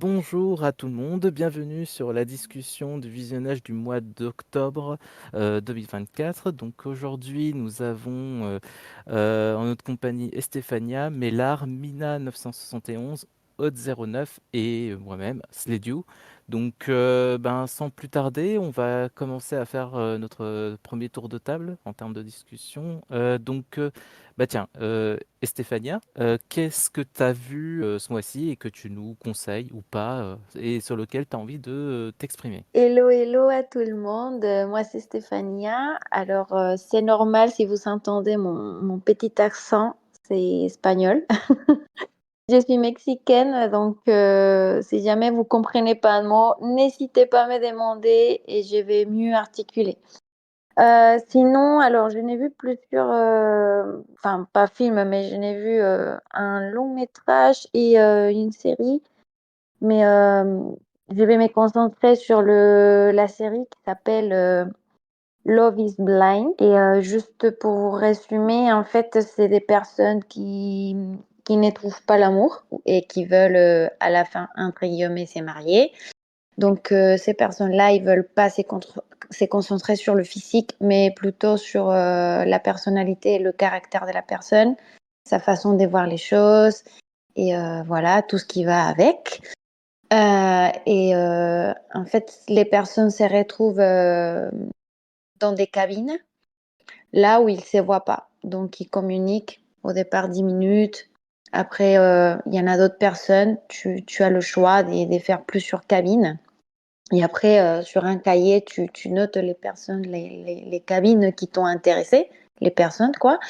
Bonjour à tout le monde, bienvenue sur la discussion du visionnage du mois d'octobre 2024. Donc aujourd'hui, nous avons en notre compagnie Estefania, Mélar, Mina 971, Haute 09 et moi-même, Slediou. Donc sans plus tarder, on va commencer à faire notre premier tour de table en termes de discussion. Tiens, Estefania, qu'est-ce que tu as vu ce mois-ci et que tu nous conseilles ou pas, et sur lequel tu as envie de t'exprimer? Hello, hello à tout le monde. Moi, c'est Stéphania. Alors, c'est normal si vous entendez mon petit accent, c'est espagnol. Je suis mexicaine, donc si jamais vous comprenez pas un mot, n'hésitez pas à me demander et je vais mieux articuler. Sinon, alors, je n'ai vu plusieurs, enfin, pas film, mais je n'ai vu un long métrage et une série. Mais je vais me concentrer sur la série qui s'appelle Love is Blind. Et juste pour vous résumer, en fait, c'est des personnes qui ne trouvent pas l'amour et qui veulent à la fin, entre guillemets, se marier. Donc ces personnes-là, ils veulent pas se concentrer sur le physique, mais plutôt sur la personnalité et le caractère de la personne, sa façon de voir les choses et voilà, tout ce qui va avec. En fait, les personnes se retrouvent dans des cabines, là où ils ne se voient pas. Donc, ils communiquent au départ 10 minutes. Après, il y en a d'autres personnes. Tu as le choix de faire plusieurs cabines. Et après, sur un cahier, tu notes les personnes, les cabines qui t'ont intéressé, les personnes, quoi.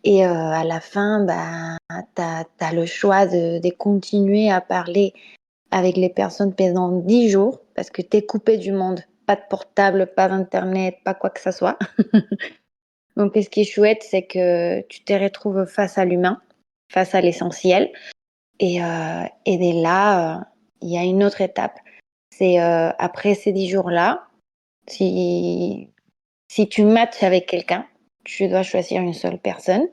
Et à la fin, bah, tu as le choix de continuer à parler avec les personnes pendant 10 jours parce que tu es coupé du monde. Pas de portable, pas d'internet, pas quoi que ce soit. Donc, ce qui est chouette, c'est que tu te retrouves face à l'humain, face à l'essentiel. Et dès là, il y a une autre étape. C'est après ces 10 jours-là, si, si tu matches avec quelqu'un, tu dois choisir une seule personne.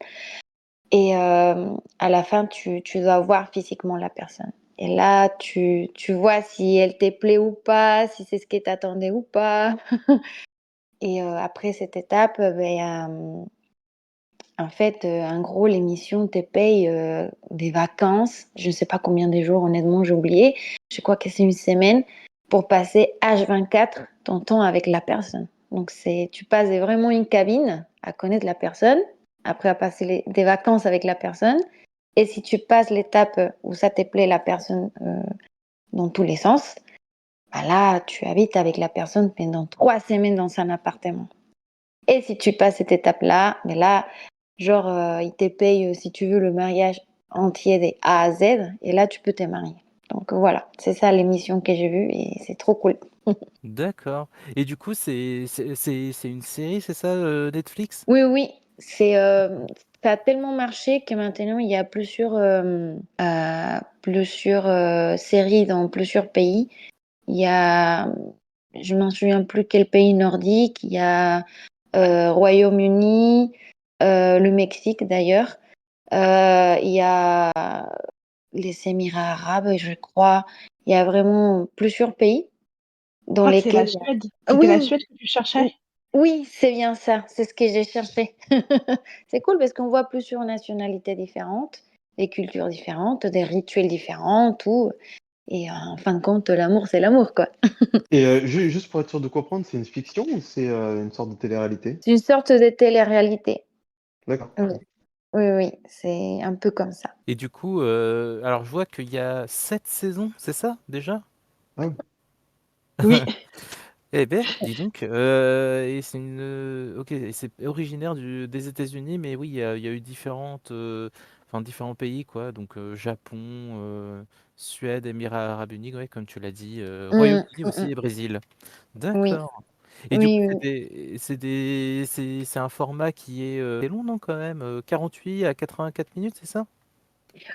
Et à la fin, tu dois voir physiquement la personne. Et là, tu vois si elle te plaît ou pas, si c'est ce que tu attendais ou pas. Et après cette étape, en fait, en gros, l'émission te paye des vacances. Je ne sais pas combien de jours, honnêtement, j'ai oublié. Je crois que c'est une semaine pour passer H24 ton temps avec la personne. Donc, tu passes vraiment une cabine à connaître la personne, après à passer des vacances avec la personne. Et si tu passes l'étape où ça te plaît, la personne dans tous les sens, bah là, tu habites avec la personne pendant 3 semaines dans un appartement. Et si tu passes cette étape-là, mais là, genre, ils te payent, si tu veux, le mariage entier des A à Z, et là, tu peux te marier. Donc voilà, c'est ça l'émission que j'ai vue, et c'est trop cool. D'accord. Et du coup, c'est une série, c'est ça, Netflix? Oui, oui, ça a tellement marché que maintenant, il y a plusieurs séries dans plusieurs pays. Il y a, je m'en souviens plus quel pays nordique, il y a Royaume-Uni, le Mexique d'ailleurs. Il y a les Émirats arabes, je crois. Il y a vraiment plusieurs pays Je dans crois que c'est la lesquels Suède. C'était la Oui, Suède que tu cherchais? oui, oui, c'est bien ça. C'est ce que j'ai cherché. C'est cool parce qu'on voit plusieurs nationalités différentes, des cultures différentes, des rituels différents, tout. Et en fin de compte, l'amour, c'est l'amour, quoi. Et juste pour être sûr de comprendre, c'est une fiction ou c'est une sorte de télé-réalité? C'est une sorte de télé-réalité. D'accord. Oui, oui, oui, c'est un peu comme ça. Et du coup, alors je vois qu'il y a 7 saisons, c'est ça déjà? Ah oui. Oui. Eh ben, dis donc, et c'est ok, et c'est originaire des États-Unis, mais oui, il y a eu différents pays, quoi. Donc Japon, Suède, Émirats Arabes Unis, ouais, comme tu l'as dit, Mm, Royaume-Uni mm, aussi mm. et Brésil. Oui, D'accord. Et du coup, oui, oui. c'est un format qui est long, non, quand même, 48 à 84 minutes, c'est ça?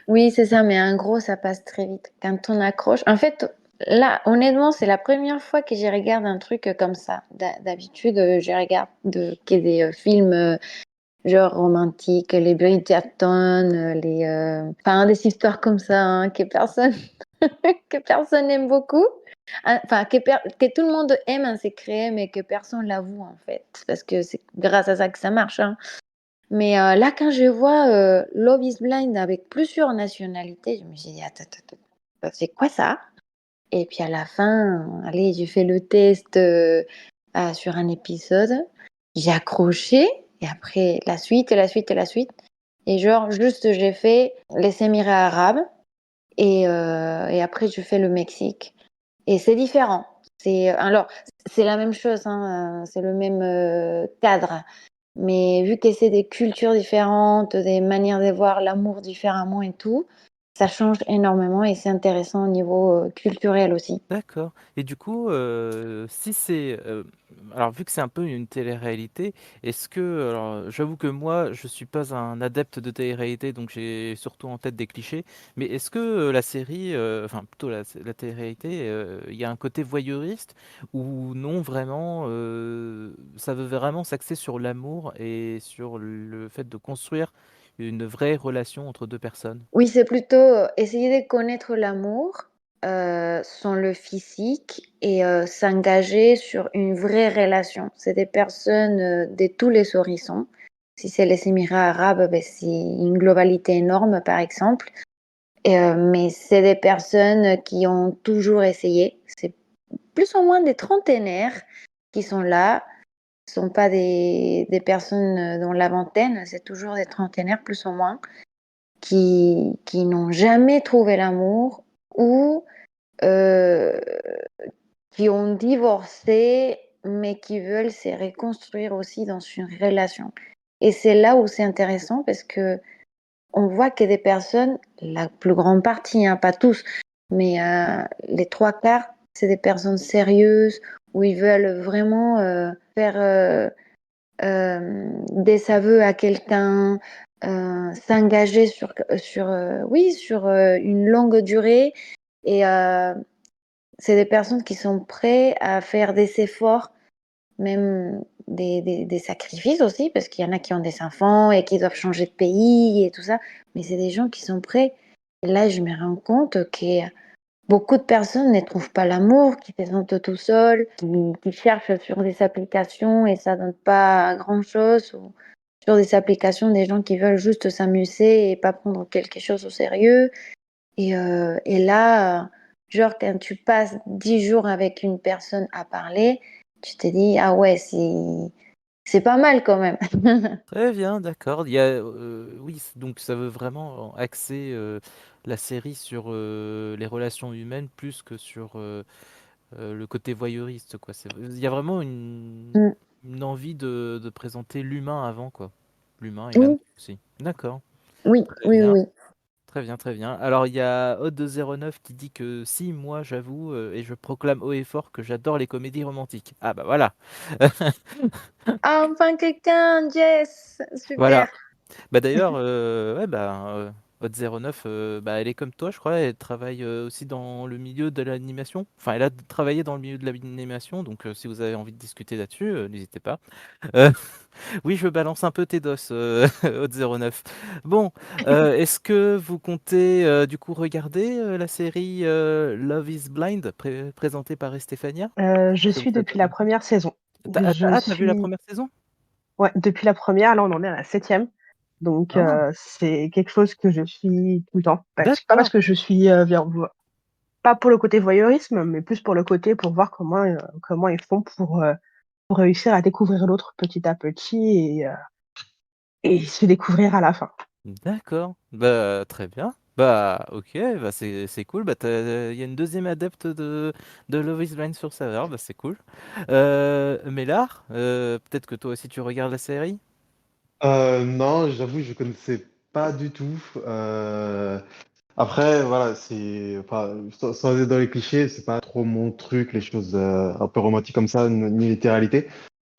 Oui, c'est ça, mais en gros, ça passe très vite. Quand on accroche. En fait, là, honnêtement, c'est la première fois que je regarde un truc comme ça. D'habitude, je regarde que des films genre romantiques, les Bridgerton, enfin, des histoires comme ça, hein, que personne. que personne n'aime beaucoup. Enfin, que tout le monde aime un secret, mais que personne l'avoue, en fait. Parce que c'est grâce à ça que ça marche, hein. Mais là, quand je vois Love is Blind avec plusieurs nationalités, je me suis dit, attends, attends, attends, c'est quoi ça? Et puis à la fin, allez, j'ai fait le test sur un épisode, j'ai accroché, et après la suite, et la suite, et la suite. Et genre, juste, j'ai fait les Émirats arabes, et après, je fais le Mexique. Et c'est différent. Alors, c'est la même chose, hein, c'est le même cadre. Mais vu que c'est des cultures différentes, des manières de voir l'amour différemment et tout, ça change énormément et c'est intéressant au niveau culturel aussi. D'accord. Et du coup, si c'est, alors vu que c'est un peu une télé-réalité, est-ce que, alors j'avoue que moi je suis pas un adepte de télé-réalité, donc j'ai surtout en tête des clichés, mais est-ce que la série, enfin plutôt la télé-réalité, il y a un côté voyeuriste ou non vraiment, ça veut vraiment s'axer sur l'amour et sur le fait de construire une vraie relation entre deux personnes? Oui, c'est plutôt essayer de connaître l'amour sans le physique et s'engager sur une vraie relation. C'est des personnes de tous les horizons. Si c'est les Émirats arabes, ben, c'est une globalité énorme, par exemple. Mais c'est des personnes qui ont toujours essayé. C'est plus ou moins des trentenaires qui sont là. Ce ne sont pas des personnes dans la vingtaine, c'est toujours des trentenaires plus ou moins qui n'ont jamais trouvé l'amour ou euh, qui ont divorcé mais qui veulent se reconstruire aussi dans une relation. Et c'est là où c'est intéressant parce que on voit que des personnes, la plus grande partie, hein, pas tous, mais les trois quarts, c'est des personnes sérieuses où ils veulent vraiment faire des aveux à quelqu'un, s'engager oui, sur une longue durée. Et c'est des personnes qui sont prêtes à faire des efforts, même des sacrifices aussi, parce qu'il y en a qui ont des enfants et qui doivent changer de pays et tout ça. Mais c'est des gens qui sont prêts. Et là, je me rends compte que beaucoup de personnes ne trouvent pas l'amour, qui se sentent tout seuls, qui cherchent sur des applications et ça donne pas grand-chose. Ou sur des applications, des gens qui veulent juste s'amuser et pas prendre quelque chose au sérieux. Et là, genre, quand tu passes 10 jours avec une personne à parler, tu te dis, ah ouais, c'est pas mal quand même. Très bien, d'accord. Il y a, oui, donc ça veut vraiment axer la série sur les relations humaines plus que sur le côté voyeuriste, quoi. Il y a vraiment Mm. une envie de présenter l'humain avant, quoi. L'humain et l'amour Oui, aussi. D'accord. oui, Très oui, bien. oui. Très bien, très bien. Alors, il y a Hot209 qui dit que si, moi, j'avoue, et je proclame haut et fort que j'adore les comédies romantiques. Ah, bah voilà. Ah, enfin quelqu'un, Jess, Voilà. super. Bah d'ailleurs, ouais, bah, Hot09, bah, elle est comme toi, je crois. Elle travaille aussi dans le milieu de l'animation. Enfin, elle a travaillé dans le milieu de l'animation. Donc, si vous avez envie de discuter là-dessus, n'hésitez pas. Euh, oui, je balance un peu tes dos, Hot09. Bon, est-ce que vous comptez du coup regarder la série Love is Blind, présentée par Estefania? Je Ça vous suis a depuis la donné- première saison. Ah, t'as vu la première saison? Ouais, depuis la première, là, on en est à la septième. Donc, Ah, c'est quelque chose que je suis tout le temps. Pas parce d'accord. que je suis, pas pour le côté voyeurisme, mais plus pour le côté pour voir comment ils font pour réussir à découvrir l'autre petit à petit et se découvrir à la fin. D'accord, bah très bien. Bah ok, bah c'est cool. Bah il y a une deuxième adepte de Love is Blind sur serveur, bah c'est cool. Mélar, peut-être que toi aussi tu regardes la série? Non, j'avoue, je connaissais pas du tout. Après, voilà, enfin, sans aller dans les clichés, c'est pas trop mon truc, les choses un peu romantiques comme ça, ni les réalités.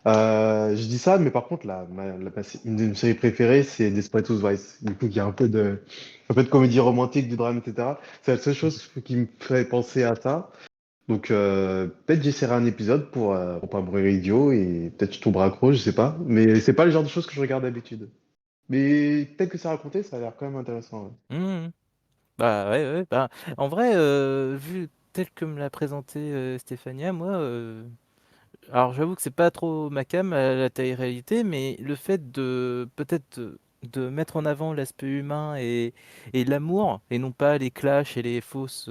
Je dis ça, mais par contre, une de mes séries préférées, c'est Desperate Housewives. Du coup, il y a un peu de comédie romantique, du drame, etc. C'est la seule chose qui me fait penser à ça. Donc, peut-être j'essaierai un épisode pour pas mourir idiot et peut-être je tomberai accro, je sais pas. Mais c'est pas le genre de choses que je regarde d'habitude. Mais peut-être que c'est raconté, ça a l'air quand même intéressant. Ouais. Mhm. Bah ouais, ouais, bah, en vrai, vu tel que me l'a présenté Stéphania, moi, alors j'avoue que c'est pas trop ma came, la télé-réalité, mais le fait de peut-être de mettre en avant l'aspect humain et l'amour, et non pas les clashs et les fausses.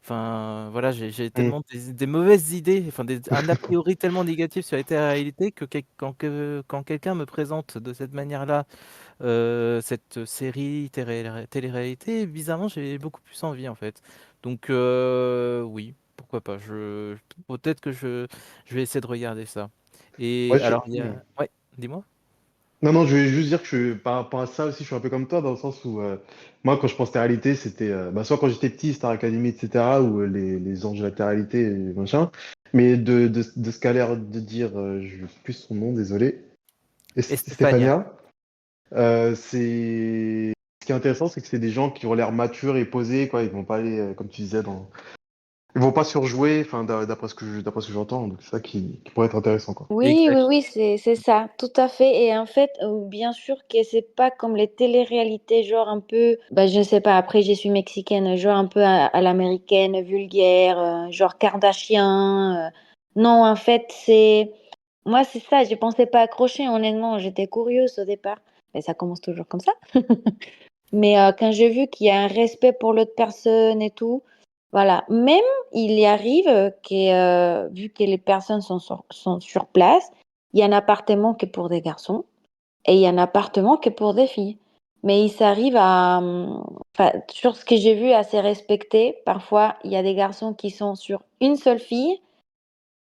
Enfin voilà, j'ai Mm. tellement des mauvaises idées, enfin un a priori tellement négatif sur la télé-réalité que quand quelqu'un me présente de cette manière-là cette série télé-réalité, bizarrement, j'ai beaucoup plus envie en fait. Donc oui, pourquoi pas. Peut-être que je vais essayer de regarder ça. Et Ouais, alors, il y a... Ouais, dis-moi. non, non, je voulais juste dire que par rapport à ça aussi, je suis un peu comme toi, dans le sens où moi, quand je pense réalité, c'était bah, soit quand j'étais petit, Star Academy, etc., ou les anges de la réalité, et machin. Mais de ce qu'a l'air de dire, je ne sais plus son nom, désolé, Estefania. Stéphania, c'est. Ce qui est intéressant, c'est que c'est des gens qui ont l'air matures et posés, quoi. Ils vont pas aller, comme tu disais, dans. Ils vont pas surjouer, enfin, d'après ce que j'entends. Donc, c'est ça qui pourrait être intéressant, quoi. Oui, oui, Exact. oui, c'est ça, tout à fait. Et en fait, bien sûr que c'est pas comme les télé-réalités, genre un peu, bah, je sais pas, après, je suis mexicaine, genre un peu à l'américaine, vulgaire, genre Kardashian. Non, en fait, moi, c'est ça, je pensais pas accrocher, honnêtement, j'étais curieuse au départ. Mais ça commence toujours comme ça. Mais quand j'ai vu qu'il y a un respect pour l'autre personne et tout, voilà. Même, il y arrive que, vu que les personnes sont sur place, il y a un appartement qui est pour des garçons et il y a un appartement qui est pour des filles. Mais il s'arrive enfin, sur ce que j'ai vu, à se respecter. Parfois, il y a des garçons qui sont sur une seule fille.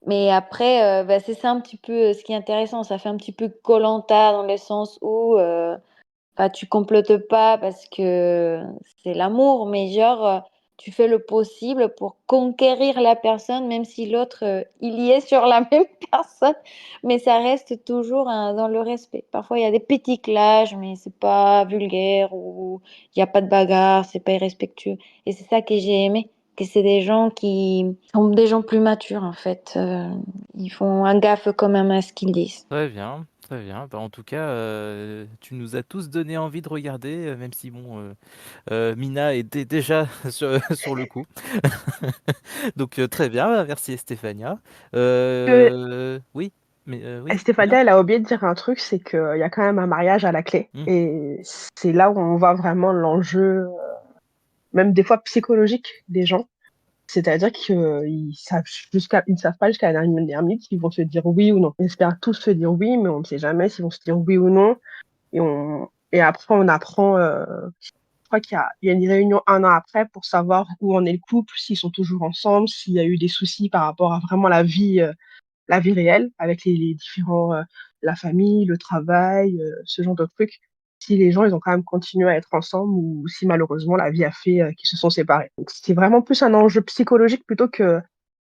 Mais après, bah, c'est ça un petit peu ce qui est intéressant. Ça fait un petit peu koh dans le sens où enfin, tu complotes pas parce que c'est l'amour, mais genre, tu fais le possible pour conquérir la personne, même si l'autre, il y est sur la même personne, mais ça reste toujours dans le respect. Parfois, il y a des petits clashs, mais c'est pas vulgaire ou il n'y a pas de bagarre, c'est pas irrespectueux. Et c'est ça que j'ai aimé, que c'est des gens qui sont des gens plus matures, en fait. Ils font un gaffe quand même à ce qu'ils disent. Très bien, très bien. Bah, en tout cas, tu nous as tous donné envie de regarder, même si bon, Mina était déjà sur le coup. Donc très bien, merci Stéphania. Oui, mais oui, Mina. Stéphania, elle a oublié de dire un truc, c'est qu'il y a quand même un mariage à la clé. Hmm. Et c'est là où on voit vraiment l'enjeu, même des fois psychologique des gens. C'est-à-dire ils ne savent pas jusqu'à la dernière minute s'ils vont se dire oui ou non. Ils espèrent tous se dire oui, mais on ne sait jamais s'ils vont se dire oui ou non. Et après, on apprend, je crois qu'il y a une réunion un an après pour savoir où en est le couple, s'ils sont toujours ensemble, s'il y a eu des soucis par rapport à vraiment la vie réelle, avec les différents, la famille, le travail, ce genre de trucs. Si les gens, ils ont quand même continué à être ensemble ou si malheureusement la vie a fait qu'ils se sont séparés. Donc c'est vraiment plus un enjeu psychologique plutôt que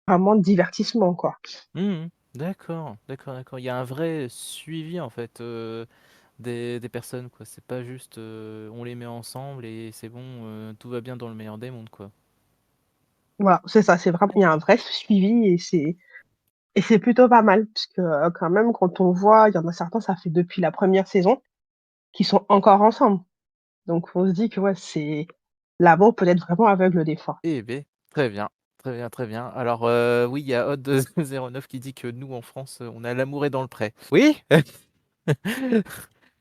vraiment de divertissement, quoi. Mhm. D'accord, d'accord, d'accord. Il y a un vrai suivi en fait des personnes, quoi. C'est pas juste on les met ensemble et c'est bon, tout va bien dans le meilleur des mondes, quoi. Voilà, c'est ça, c'est vraiment, il y a un vrai suivi et c'est plutôt pas mal, parce que quand même, quand on voit, il y en a certains, ça fait depuis la première saison, qui sont encore ensemble. Donc on se dit que ouais, l'amour peut être vraiment aveugle des fois. Eh bien, très bien, très bien, très bien. Alors oui, il y a Odd09 qui dit que nous en France, on a l'amour est dans le pré. Oui,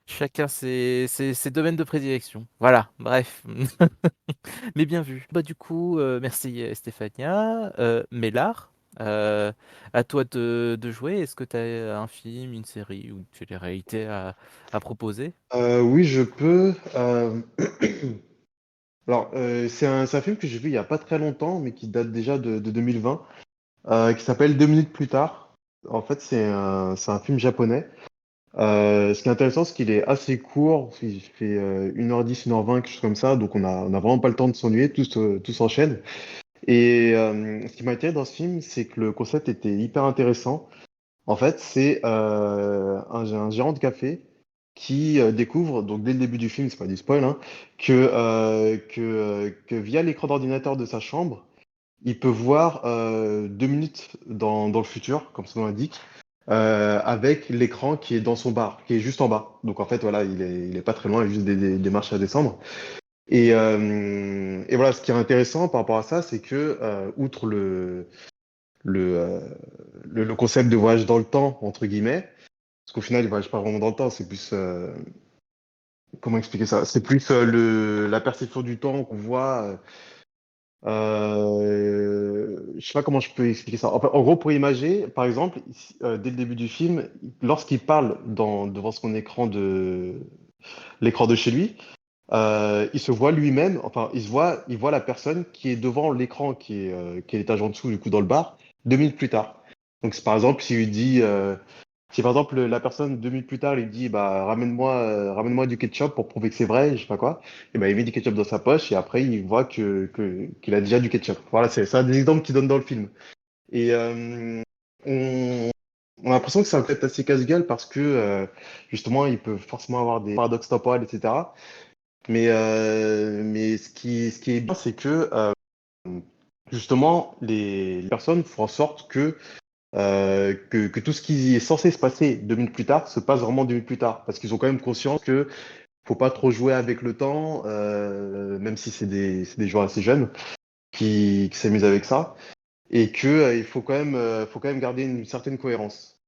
chacun ses domaines de prédilection. Voilà, bref. Mais bien vu. Bah du coup, merci Stéphania. Mélard, euh, à toi de jouer. Est-ce que tu as un film, une série ou une télé-réalité à proposer? Oui, je peux. Alors, c'est un film que j'ai vu il y a pas très longtemps, mais qui date déjà de 2020, qui s'appelle Deux minutes plus tard. En fait, c'est un film japonais. Ce qui est intéressant, c'est qu'il est assez court. Il fait 1h10, 1h20, quelque chose comme ça. Donc, on a vraiment pas le temps de s'ennuyer. Tout s'enchaîne. Et ce qui m'a attiré dans ce film, c'est que le concept était hyper intéressant. En fait, c'est un gérant de café qui découvre, donc dès le début du film, c'est pas du spoil, hein, que via l'écran d'ordinateur de sa chambre, il peut voir 2 minutes dans le futur, comme son nom l'indique, avec l'écran qui est dans son bar, qui est juste en bas. Donc en fait, voilà, il est pas très loin, il y a juste des marches à descendre. Et voilà, ce qui est intéressant par rapport à ça, c'est que, outre le, euh, le concept de voyage dans le temps, entre guillemets, parce qu'au final, il voyage pas vraiment dans le temps, c'est plus, comment expliquer ça? C'est plus la perception du temps qu'on voit. Je sais pas comment je peux expliquer ça. En gros, pour imaginer, par exemple, dès le début du film, lorsqu'il parle devant son écran l'écran de chez lui, il se voit lui-même, enfin, il voit la personne qui est devant l'écran, qui est l'étage en dessous, du coup, dans le bar, 2 minutes plus tard. Donc, par exemple, si par exemple la personne 2 minutes plus tard lui dit bah ramène-moi du ketchup pour prouver que c'est vrai, je sais pas quoi, et ben il met du ketchup dans sa poche et après il voit qu'il a déjà du ketchup. Voilà, c'est ça des exemples qu'il donne dans le film. Et on, on a l'impression que c'est peut-être assez casse-gueule parce que justement il peut forcément avoir des paradoxes temporels, etc. Mais ce qui est bien, c'est que justement les personnes font en sorte que tout ce qui est censé se passer 2 minutes plus tard se passe vraiment 2 minutes plus tard. Parce qu'ils ont quand même conscience que faut pas trop jouer avec le temps, même si c'est des joueurs assez jeunes qui s'amusent avec ça, et que il faut quand même garder une certaine cohérence.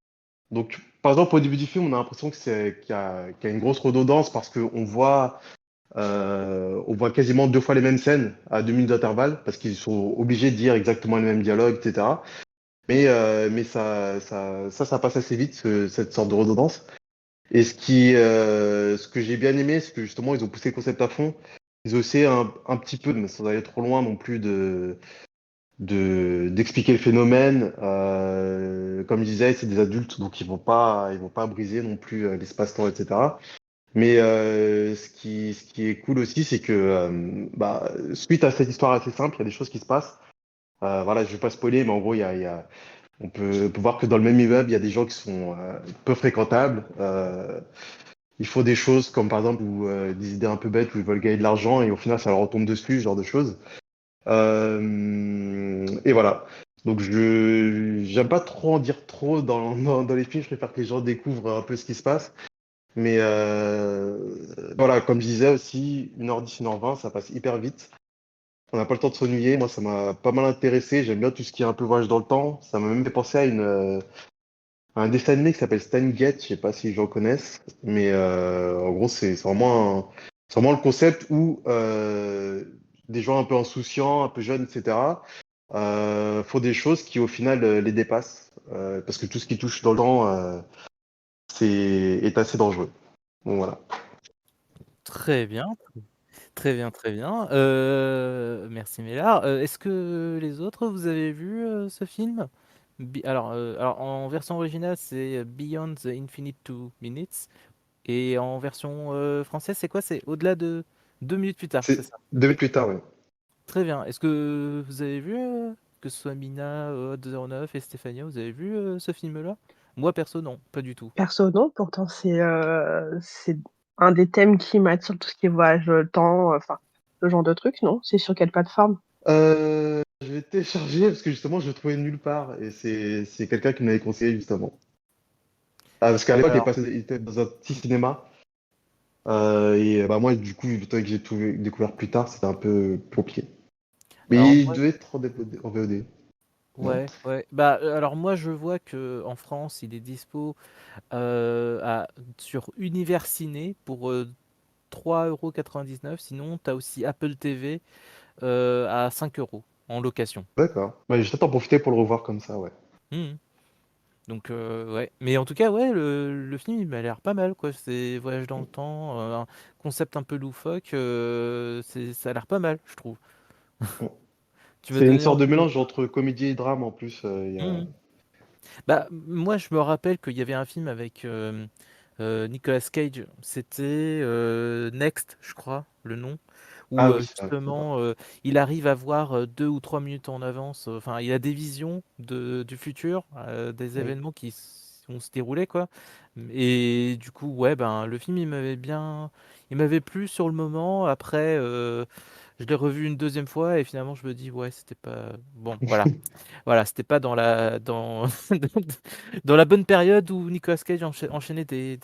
Donc, par exemple, au début du film, on a l'impression qu'il y a une grosse redondance parce on voit quasiment 2 fois les mêmes scènes à 2 minutes d'intervalle parce qu'ils sont obligés de dire exactement les mêmes dialogues, etc. Mais ça passe assez vite, cette sorte de redondance. Et ce que j'ai bien aimé, c'est que justement, ils ont poussé le concept à fond. Ils ont essayé un petit peu, mais sans aller trop loin non plus, d'expliquer le phénomène. Comme je disais, c'est des adultes, donc ils vont pas briser non plus l'espace-temps, etc. Mais ce qui est cool aussi, c'est que bah, suite à cette histoire assez simple, il y a des choses qui se passent. Voilà, je vais pas spoiler, mais en gros, on peut voir que dans le même immeuble, il y a des gens qui sont peu fréquentables. Ils font des choses comme par exemple des idées un peu bêtes où ils veulent gagner de l'argent et au final, ça leur retombe dessus, ce genre de choses. Et voilà. Donc, j'aime pas trop en dire trop dans les films. Je préfère que les gens découvrent un peu ce qui se passe. Mais voilà, comme je disais aussi, 1h10, 1h20, ça passe hyper vite. On n'a pas le temps de s'ennuyer. Moi, ça m'a pas mal intéressé. J'aime bien tout ce qui est un peu voyage dans le temps. Ça m'a même fait penser à un dessin animé qui s'appelle Steins Gate. Je sais pas si les gens connaissent. Mais en gros, c'est vraiment le concept où des gens un peu insouciants, un peu jeunes, etc., font des choses qui, au final, les dépassent. Parce que tout ce qui touche dans le temps, est assez dangereux. Donc voilà. Très bien, très bien, très bien. Merci Mélard. Est-ce que les autres, vous avez vu ce film? Alors, en version originale, c'est Beyond the Infinite Two Minutes. Et en version française, c'est quoi? C'est au-delà de 2 minutes plus tard, c'est C'est ça? 2 minutes plus tard, ouais. Très bien. Est-ce que vous avez vu, que ce soit Mina, Odd09 et Stéphania, vous avez vu ce film-là? Moi, perso, non, pas du tout. Perso, non, pourtant c'est un des thèmes qui m'attire, tout ce qui est voyage dans le temps, enfin, ce genre de truc, non? C'est sur quelle plateforme? Je vais télécharger parce que justement, je le trouvais nulle part et c'est quelqu'un qui me l'avait conseillé justement. Ah, parce qu'à l'époque, Alors, il était dans un petit cinéma et bah moi, du coup, vu que j'ai tout découvert plus tard, c'était un peu compliqué. alors Mais il moi, devait être en VOD, non? ouais, ouais. Bah, alors moi, je vois que en France, il est dispo sur Univers Ciné pour 3,99 €. Sinon, tu as aussi Apple TV à 5 € en location. D'accord. Bah, je vais peut-être en profiter pour le revoir comme ça, ouais. Mhm. Donc, ouais. Mais en tout cas, ouais, le film, il m'a l'air pas mal, quoi. C'est voyage dans le temps, un concept un peu loufoque. Ça a l'air pas mal, je trouve. Tu m'as C'est une donné sorte de envie de. mélange entre comédie et drame en plus. Mhm. Bah, moi, je me rappelle qu'il y avait un film avec Nicolas Cage. C'était Next, je crois, le nom. Où Ah oui, c'est ça. justement, il arrive à voir 2 ou 3 minutes en avance. Enfin, il a des visions du futur, des Oui. événements qui vont se dérouler, quoi. Et du coup, ouais, ben, le film, il m'avait plu sur le moment. Après, je l'ai revu une deuxième fois et finalement je me dis ouais c'était pas bon voilà. Voilà, c'était pas dans la bonne période où Nicolas Cage enchaînait des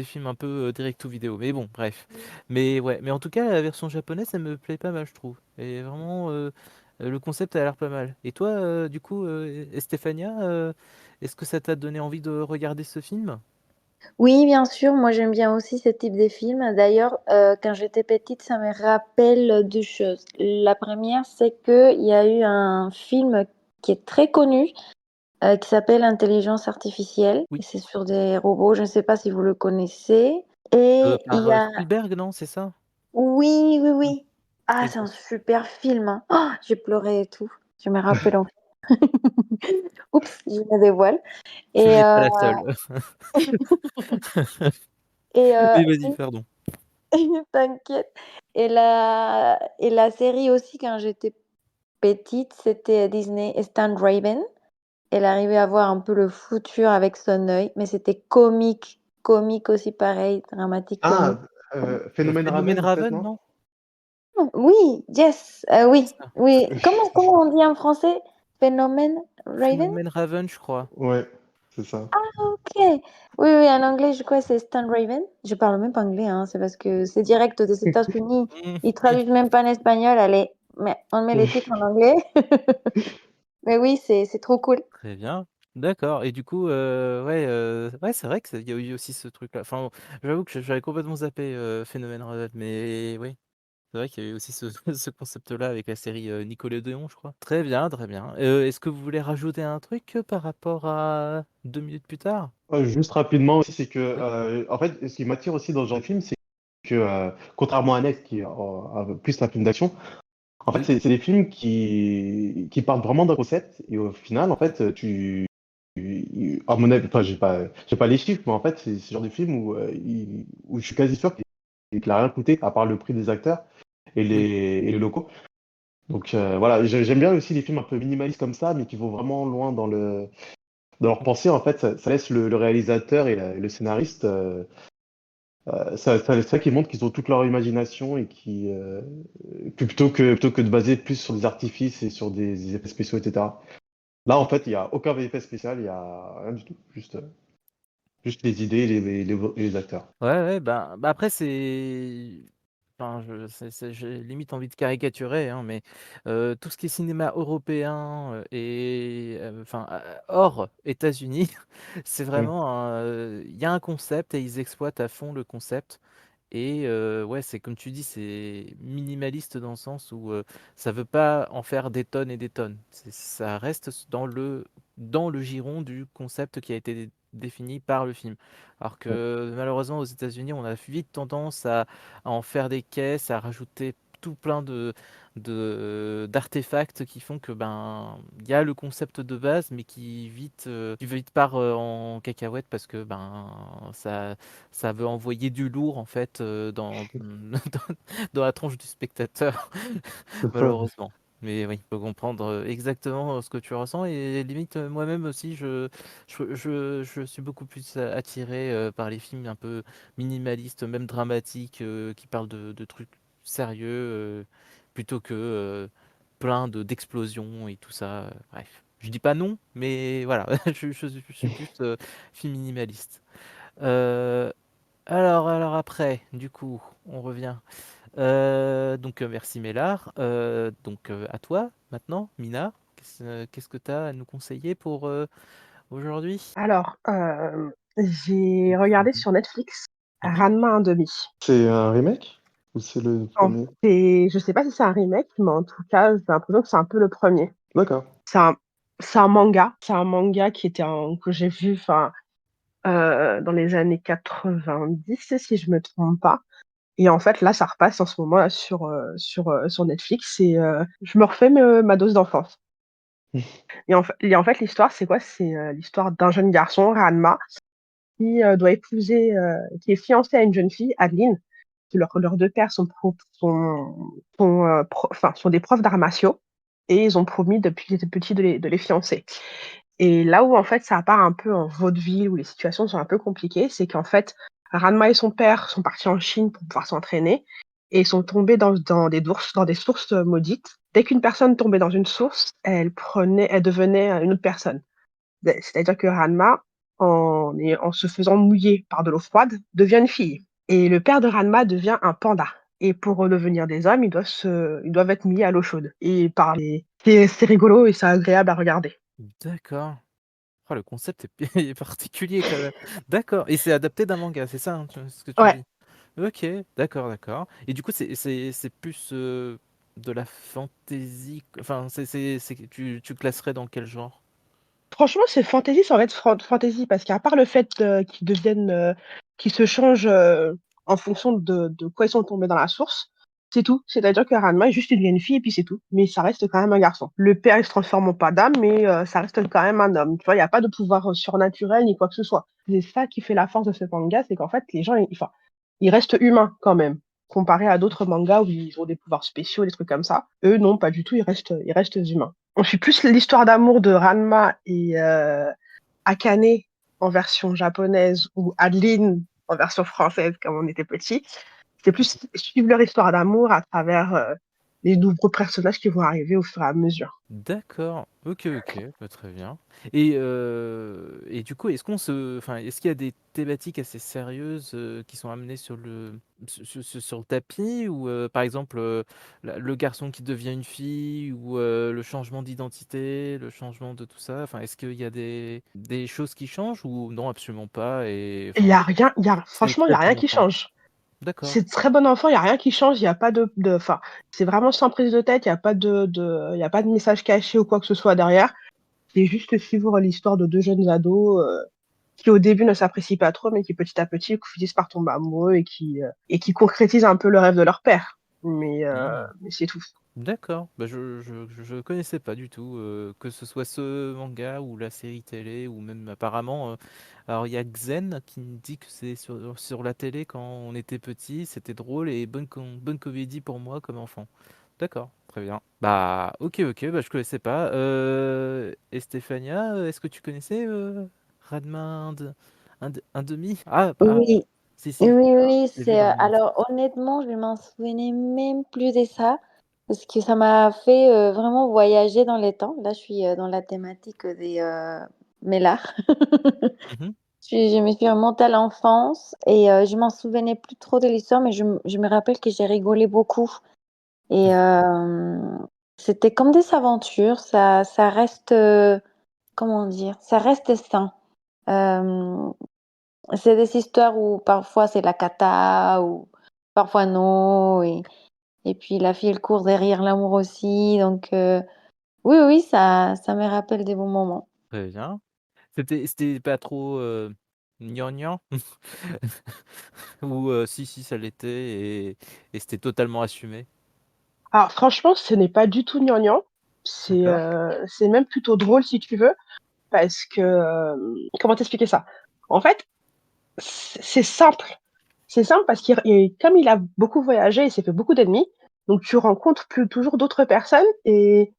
films un peu direct to vidéo. Mais bon, bref. Mais ouais, mais en tout cas, la version japonaise, ça me plaît pas mal, je trouve. Et vraiment, le concept a l'air pas mal. Et toi, du coup, Estefania, est-ce que ça t'a donné envie de regarder ce film? Oui, bien sûr, moi j'aime bien aussi ce type de film. D'ailleurs, quand j'étais petite, ça me rappelle deux choses. La première, c'est qu'il y a eu un film qui est très connu, qui s'appelle Intelligence artificielle. Oui. Et c'est sur des robots, je ne sais pas si vous le connaissez. Et il Par y a... Spielberg, non, c'est ça? Oui, oui, Oui, oui. Ah, c'est un exact. super film, hein. Oh, j'ai pleuré et tout. Je me rappelle en fait. Oups, je me dévoile. Tu Et, n'es pas la seule. et, Oui, vas-y, pardon. t'inquiète. Et la série aussi, quand j'étais petite, c'était Disney Stan Raven. Elle arrivait à voir un peu le futur avec son œil, mais c'était comique. Comique aussi, pareil, dramatique, comique. Ah, Phénomène Phénomène Raven, peut-être, Raven, non? non? Oui, yes, C'est oui, ça. oui. Comment on dit en français? Phénomène Raven? Phénomène Raven, je crois. Ouais, c'est ça. Ok. Oui, oui, en anglais, je crois que c'est Stan Raven. Je parle même pas anglais, hein, c'est parce que c'est direct des États-Unis. Mm. Ils traduisent même pas en espagnol. Allez, mais on met les titres en anglais. Mais oui, c'est trop cool. Très bien. D'accord. Et du coup, ouais, ouais, c'est vrai qu'il y a eu aussi ce truc-là. Enfin, j'avoue que j'avais complètement zappé Phénomène Raven, mais oui, c'est vrai qu'il y a eu aussi ce, ce concept-là avec la série Nickelodeon, je crois. Très bien, très bien. Est-ce que vous voulez rajouter un truc par rapport à 2 minutes plus tard? Juste rapidement aussi, c'est que, Oui. en fait, ce qui m'attire aussi dans ce genre de film, c'est que, contrairement à Next, qui est plus un film d'action, en fait, Oui. c'est des films qui partent vraiment d'un concept, et au final, en fait, à mon avis, enfin, j'ai pas les chiffres, mais en fait, c'est ce genre de film où je suis quasi sûr qu'il a rien coûté, à part le prix des acteurs Oui. et les locaux. Donc, voilà, j'aime bien aussi les films un peu minimalistes comme ça, mais qui vont vraiment loin dans leur pensée. En fait, ça laisse le réalisateur et le scénariste, c'est ça qui montre qu'ils ont toute leur imagination et plutôt que de baser plus sur des artifices et sur des effets spéciaux, etc. Là, en fait, il n'y a aucun effet spécial, il n'y a rien du tout. Juste les idées et les acteurs. Ouais, ouais, bah après, c'est. Enfin, j'ai limite envie de caricaturer, hein, mais tout ce qui est cinéma européen et enfin hors États-Unis, c'est Mm. vraiment il y a un concept et ils exploitent à fond le concept. Et ouais, c'est comme tu dis, c'est minimaliste dans le sens où ça veut pas en faire des tonnes et des tonnes. Ça reste dans le giron du concept qui a été défini par le film. Alors Mm. que malheureusement aux États-Unis, on a vite tendance à en faire des caisses, à rajouter tout plein d'artefacts qui font que ben il y a le concept de base, mais qui vite part en cacahuète parce que ben ça veut envoyer du lourd en fait dans la tronche du spectateur, C'est ça. malheureusement. Mais oui, je peux comprendre exactement ce que tu ressens et limite moi-même aussi, je suis beaucoup plus attiré par les films un peu minimalistes, même dramatiques, qui parlent de trucs sérieux plutôt que plein d'explosions et tout ça. Bref, je dis pas non, mais voilà, je suis plus film minimaliste. Euh, alors après, du coup, on revient. Donc merci Mélar. Donc à toi maintenant, Mina. Qu'est-ce que tu as à nous conseiller pour aujourd'hui? Alors, j'ai regardé sur Netflix Mhm. Ranma 1,5. C'est un remake? Ou c'est le premier? Je sais pas si c'est un remake, mais en tout cas, j'ai l'impression que c'est un peu le premier. D'accord. C'est un, c'est un manga. C'est un manga que j'ai vu dans les années 90, si je me trompe pas. Et en fait, là, ça repasse en ce moment là, sur Netflix et je me refais ma dose d'enfance. Et en fait, l'histoire, c'est quoi? C'est l'histoire d'un jeune garçon, Ranma, qui doit épouser, qui est fiancé à une jeune fille, Adeline. Leurs deux pères sont des profs d'arts martiaux et ils ont promis depuis qu'ils étaient petits de les fiancer. Et là où en fait ça part un peu en vaudeville, où les situations sont un peu compliquées, c'est qu'en fait Ranma et son père sont partis en Chine pour pouvoir s'entraîner et sont tombés dans des sources maudites. Dès qu'une personne tombait dans une source, elle devenait une autre personne. C'est-à-dire que Ranma, en se faisant mouiller par de l'eau froide, devient une fille. Et le père de Ranma devient un panda. Et pour redevenir des hommes, ils doivent être mis à l'eau chaude et parler. C'est rigolo et c'est agréable à regarder. D'accord. Oh, le concept est est particulier quand même. D'accord. Et c'est adapté d'un manga, c'est ça, hein, ce que tu me Ouais. dis? Ok, d'accord, d'accord. Et du coup, c'est plus de la fantasy. Enfin, tu classerais dans quel genre? Franchement, c'est fantasy sans être fantasy parce qu'à part le fait, qu'ils se changent, en fonction de quoi ils sont tombés dans la source, c'est tout. C'est-à-dire que Ranma, juste, il devient une fille et puis c'est tout. Mais ça reste quand même un garçon. Le père, il se transforme en pas d'âme, mais ça reste quand même un homme. Tu vois? Il y a pas de pouvoir, surnaturel ni quoi que ce soit. C'est ça qui fait la force de ce manga, c'est qu'en fait, les gens, ils restent humains quand même, comparé à d'autres mangas où ils ont des pouvoirs spéciaux, des trucs comme ça. Eux, non, pas du tout, ils restent humains. On suit plus l'histoire d'amour de Ranma et Akane en version japonaise ou Adeline en version française quand on était petit. C'est plus suivre leur histoire d'amour à travers les nouveaux personnages qui vont arriver au fur et à mesure. D'accord, ok, ok, bah, très bien. Et du coup, enfin, est-ce qu'il y a des thématiques assez sérieuses qui sont amenées sur le tapis, ou par exemple le garçon qui devient une fille, ou le changement d'identité, le changement de tout ça. Enfin, est-ce qu'il y a des choses qui changent ou non, absolument pas. Et Il y enfin, a rien, c'est franchement, il y très a rien bon qui enfant. change. D'accord. C'est très bon enfant, il y a rien qui change, il y a pas enfin, c'est vraiment sans prise de tête, il y a pas il y a pas de message caché ou quoi que ce soit derrière. C'est juste suivre l'histoire de deux jeunes ados qui au début ne s'apprécient pas trop, mais qui petit à petit finissent par tomber amoureux et qui concrétisent un peu le rêve de leur père. Mais c'est tout. D'accord, bah je connaissais pas du tout, que ce soit ce manga ou la série télé ou même apparemment. Alors il y a Xen qui me dit que c'est sur la télé quand on était petit, c'était drôle et bonne comédie pour moi comme enfant. D'accord, très bien. Bah ok, ok, bah je connaissais pas. Et Stéphania, est-ce que tu connaissais Ranma un demi? Ah, bah Oui, si, oui, si, oui, j'ai vu c'est dans les alors honnêtement, je m'en souvenais même plus de ça parce que ça m'a fait vraiment voyager dans les temps. Là, je suis dans la thématique des Mélards. Mhm. Je me suis remontée à l'enfance et je m'en souvenais plus trop de l'histoire, mais je me rappelle que j'ai rigolé beaucoup. Et c'était comme des aventures, ça reste, comment dire, ça reste sain. Euh, c'est des histoires où parfois c'est la cata, ou parfois non, et puis la fille elle court derrière l'amour aussi. Donc oui, oui, ça me rappelle des bons moments. Très bien. C'était pas trop gnangnan ou si, si, ça l'était et c'était totalement assumé. Alors franchement, ce n'est pas du tout gnangnan. D'accord. C'est même plutôt drôle si tu veux, parce que comment t'expliquer ça? En fait, c'est simple. C'est simple parce comme il a beaucoup voyagé, il s'est fait beaucoup d'ennemis, donc tu rencontres plus toujours d'autres personnes et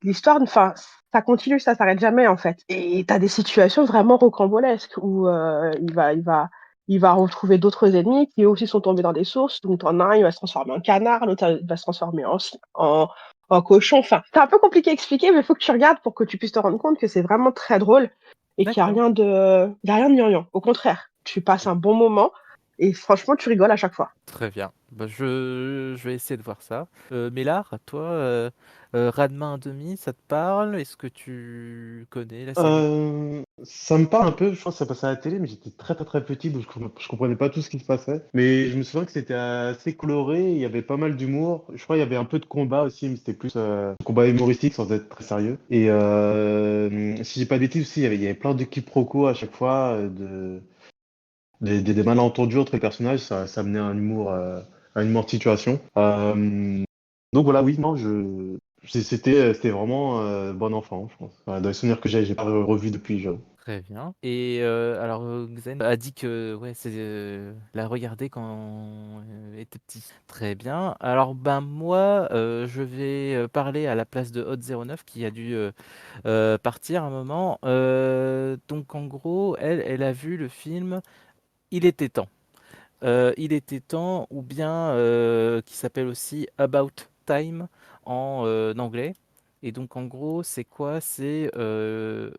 l'histoire, enfin, ça continue, ça s'arrête jamais en fait. Et t'as des situations vraiment rocambolesques où il va retrouver d'autres ennemis qui eux aussi sont tombés dans des sources. Donc t'en as un, il va se transformer en canard, l'autre il va se transformer en cochon. Enfin, c'est un peu compliqué à expliquer, mais il faut que tu regardes pour que tu puisses te rendre compte que c'est vraiment très drôle et qu'il y a D'accord. rien de gnangnan. Au contraire, tu passes un bon moment et franchement, tu rigoles à chaque fois. Très bien. Bah, je vais essayer de voir ça. Mélard, toi, Ranma 1,5, ça te parle? Est-ce que tu connais la série? Ça me parle un peu, je pense que ça passait à la télé, mais j'étais très très très petit, donc je comprenais pas tout ce qui se passait. Mais je me souviens que c'était assez coloré, il y avait pas mal d'humour. Je crois qu'il y avait un peu de combat aussi, mais c'était plus combat humoristique sans être très sérieux. Et si j'ai pas de bêtises aussi, il y avait plein de quiproquos à chaque fois, des malentendus entre les personnages, ça amenait un humour de situation. Donc voilà, oui, non, c'était vraiment bon enfant, je pense. Voilà, dans les souvenirs que j'ai pas revu depuis, j'avoue. Très bien. Et alors, Xen a dit que ouais, c'est la regarder quand on était petit. Très bien. Alors, ben moi, je vais parler à la place de Hot09 qui a dû partir un moment. Donc, en gros, elle a vu le film Il était temps. Il était temps, ou bien qui s'appelle aussi About Time en anglais. Et donc en gros, c'est quoi? C'est je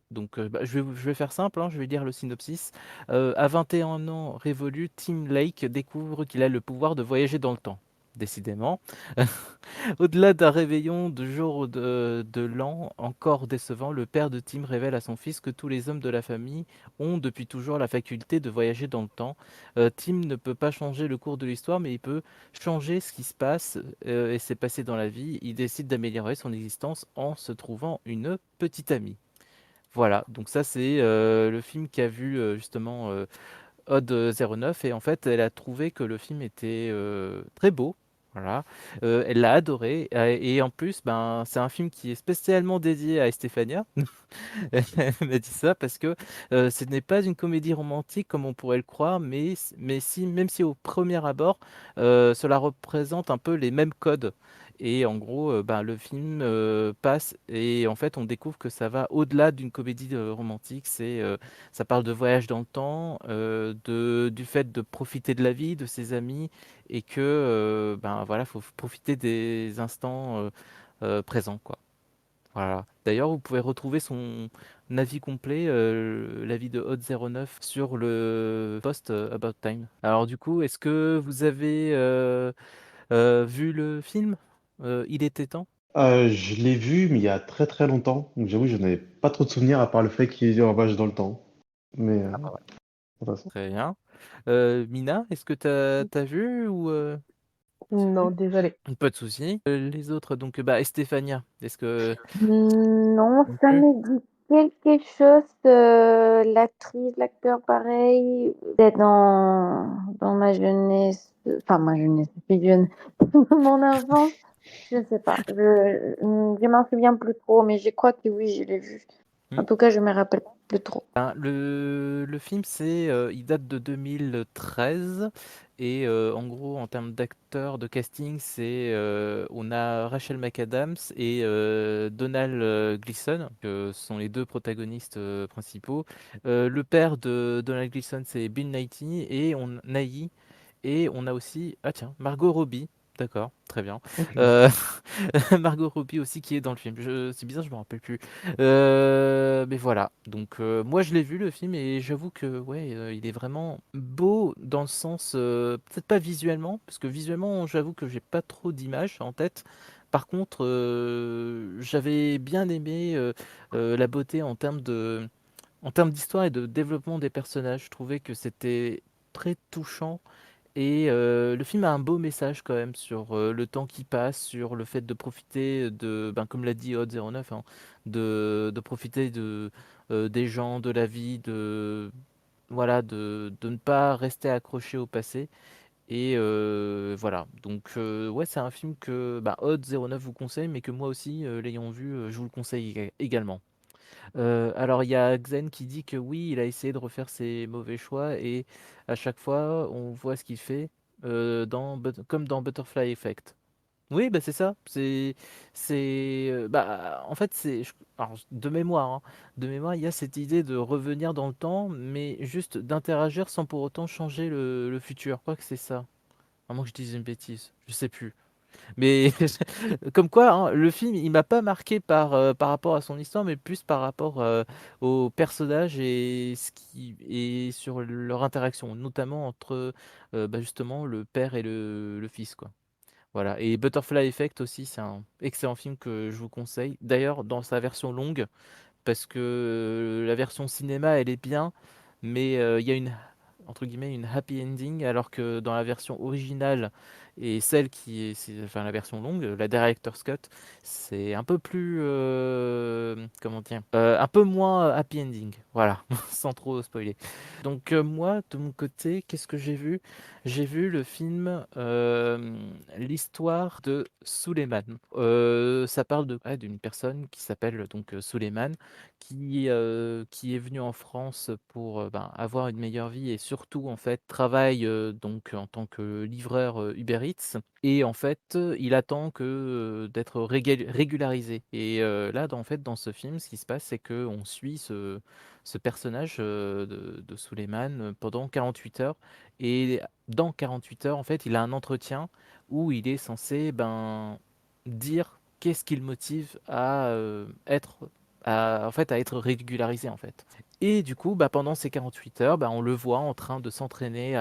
vais faire simple, hein, je vais lire le synopsis. À 21 ans révolus, Tim Lake découvre qu'il a le pouvoir de voyager dans le temps. Décidément. Au-delà d'un réveillon de jour de l'an encore décevant, le père de Tim révèle à son fils que tous les hommes de la famille ont depuis toujours la faculté de voyager dans le temps. Tim ne peut pas changer le cours de l'histoire, mais il peut changer ce qui se passe et s'est passé dans la vie. Il décide d'améliorer son existence en se trouvant une petite amie. Voilà, donc ça c'est le film qu'a vu justement Odd 09 et en fait elle a trouvé que le film était très beau. Voilà, elle l'a adoré et en plus ben c'est un film qui est spécialement dédié à Estefania. Elle m'a dit ça parce que ce n'est pas une comédie romantique comme on pourrait le croire, mais si, même si au premier abord, cela représente un peu les mêmes codes. Et en gros, ben, le film passe et en fait, on découvre que ça va au-delà d'une comédie romantique. Ça parle de voyage dans le temps, du fait de profiter de la vie, de ses amis, et que ben voilà, faut profiter des instants présents, quoi. Voilà. D'ailleurs, vous pouvez retrouver son avis complet, l'avis de Hot09 sur le post About Time. Alors du coup, est-ce que vous avez vu le film Il était temps? Je l'ai vu, mais il y a très très longtemps. Donc j'avoue, je n'avais pas trop de souvenirs à part le fait qu'il y ait un voyage dans le temps. Mais Ah bah ouais. de toute façon. Très bien. Mina, est-ce que t'as vu ou Non, désolé. pas de souci. Les autres, donc bah Estefania, est-ce que Non, non ça plus? me dit quelque chose. L'actrice, l'acteur, pareil. Peut-être dans ma jeunesse, enfin ma jeunesse, je suis jeune, mon enfance, je sais pas. Je m'en souviens plus trop, mais je crois que oui, je l'ai vu. En Hmm. tout cas, je me rappelle plus trop. Ben, le film, il date de 2013 et en gros, en termes d'acteurs, de casting, on a Rachel McAdams et Donald Gleason, que sont les deux protagonistes principaux. Le père de Donald Gleason, c'est Bill Nighy et on a aussi, ah tiens, Margot Robbie. D'accord, très bien. Ok. Euh, Margot Robbie aussi qui est dans le film. C'est bizarre, je me rappelle plus. Mais voilà. Donc moi je l'ai vu le film et j'avoue que ouais, il est vraiment beau dans le sens peut-être pas visuellement parce que visuellement j'avoue que j'ai pas trop d'images en tête. Par contre, j'avais bien aimé la beauté en termes d'histoire et de développement des personnages. Je trouvais que c'était très touchant et le film a un beau message quand même sur le temps qui passe, sur le fait de profiter ben, comme l'a dit Odd09, hein, de profiter des gens, de la vie, voilà, de ne pas rester accroché au passé. Et voilà, donc ouais, c'est un film que bah, Odd09 vous conseille, mais que moi aussi, l'ayant vu, je vous le conseille également. Alors il y a Xen qui dit que oui, il a essayé de refaire ses mauvais choix et à chaque fois on voit ce qu'il fait comme dans Butterfly Effect. Oui, bah c'est ça. Bah en fait alors, de mémoire, il y a cette idée de revenir dans le temps, mais juste d'interagir sans pour autant changer le futur. Je crois que c'est ça. À moins que je dise une bêtise, je sais plus. Mais comme quoi, hein, le film, il m'a pas marqué par rapport à son histoire, mais plus par rapport aux personnages et sur leur interaction, notamment entre bah, justement le père et le fils, quoi. Voilà. Et Butterfly Effect aussi, c'est un excellent film que je vous conseille. D'ailleurs, dans sa version longue, parce que la version cinéma, elle est bien, mais il y a entre guillemets une happy ending, alors que dans la version originale et celle enfin la version longue, la director's cut, c'est un peu plus comment dire, un peu moins happy ending, voilà, sans trop spoiler. Donc moi, de mon côté, qu'est-ce que j'ai vu? J'ai vu le film L'histoire de Suleiman. Ça parle d'une personne qui s'appelle donc Suleiman, qui est venu en France pour ben, avoir une meilleure vie et surtout en fait travaille donc en tant que livreur Uber Eats et en fait, il attend d'être régularisé et là, en fait, dans ce film, ce qui se passe, c'est qu'on suit ce personnage, de Souleymane, pendant 48 heures et dans 48 heures, en fait, il a un entretien où il est censé, dire qu'est-ce qui le motive à être régularisé, en fait. Et du coup, pendant ces 48 heures, on le voit en train de s'entraîner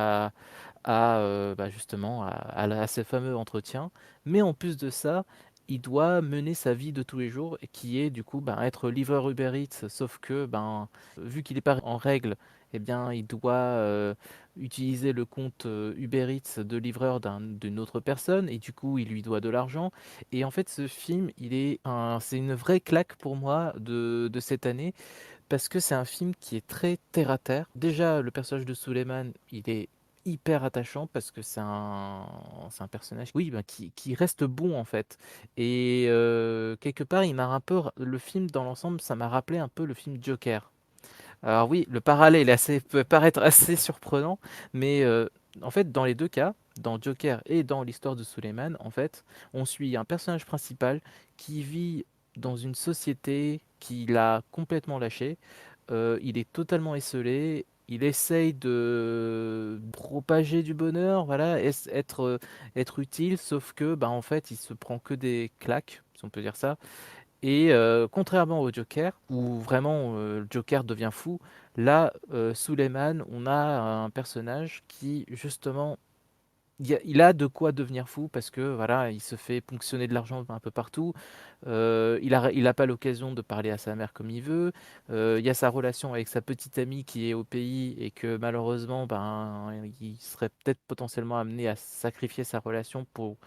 justement à ce fameux entretien. Mais en plus de ça, il doit mener sa vie de tous les jours, et qui est du coup être livreur Uber Eats, sauf que vu qu'il n'est pas en règle, eh bien il doit utiliser le compte Uber Eats de livreur d'une autre personne, et du coup il lui doit de l'argent. Et en fait, ce film, c'est une vraie claque pour moi de cette année, parce que c'est un film qui est très terre à terre. Déjà, le personnage de Suleiman, il est hyper attachant parce que c'est un personnage, oui, qui reste bon en fait. Et quelque part, il m'a un peu, le film dans l'ensemble, ça m'a rappelé un peu le film Joker. Alors oui, le parallèle peut paraître assez surprenant, mais en fait, dans les deux cas, dans Joker et dans l'histoire de Suleiman, en fait, on suit un personnage principal qui vit dans une société qui l'a complètement lâché. Il est totalement esseulé. Il essaye de propager du bonheur, voilà, être utile, sauf que, en fait, il se prend que des claques, si on peut dire ça. Et contrairement au Joker, où vraiment le Joker devient fou, là, Suleiman, on a un personnage qui, justement, il a de quoi devenir fou parce que voilà, il se fait ponctionner de l'argent un peu partout. Il a pas l'occasion de parler à sa mère comme il veut. Il y a sa relation avec sa petite amie qui est au pays et que malheureusement, il serait peut-être potentiellement amené à sacrifier sa relation pour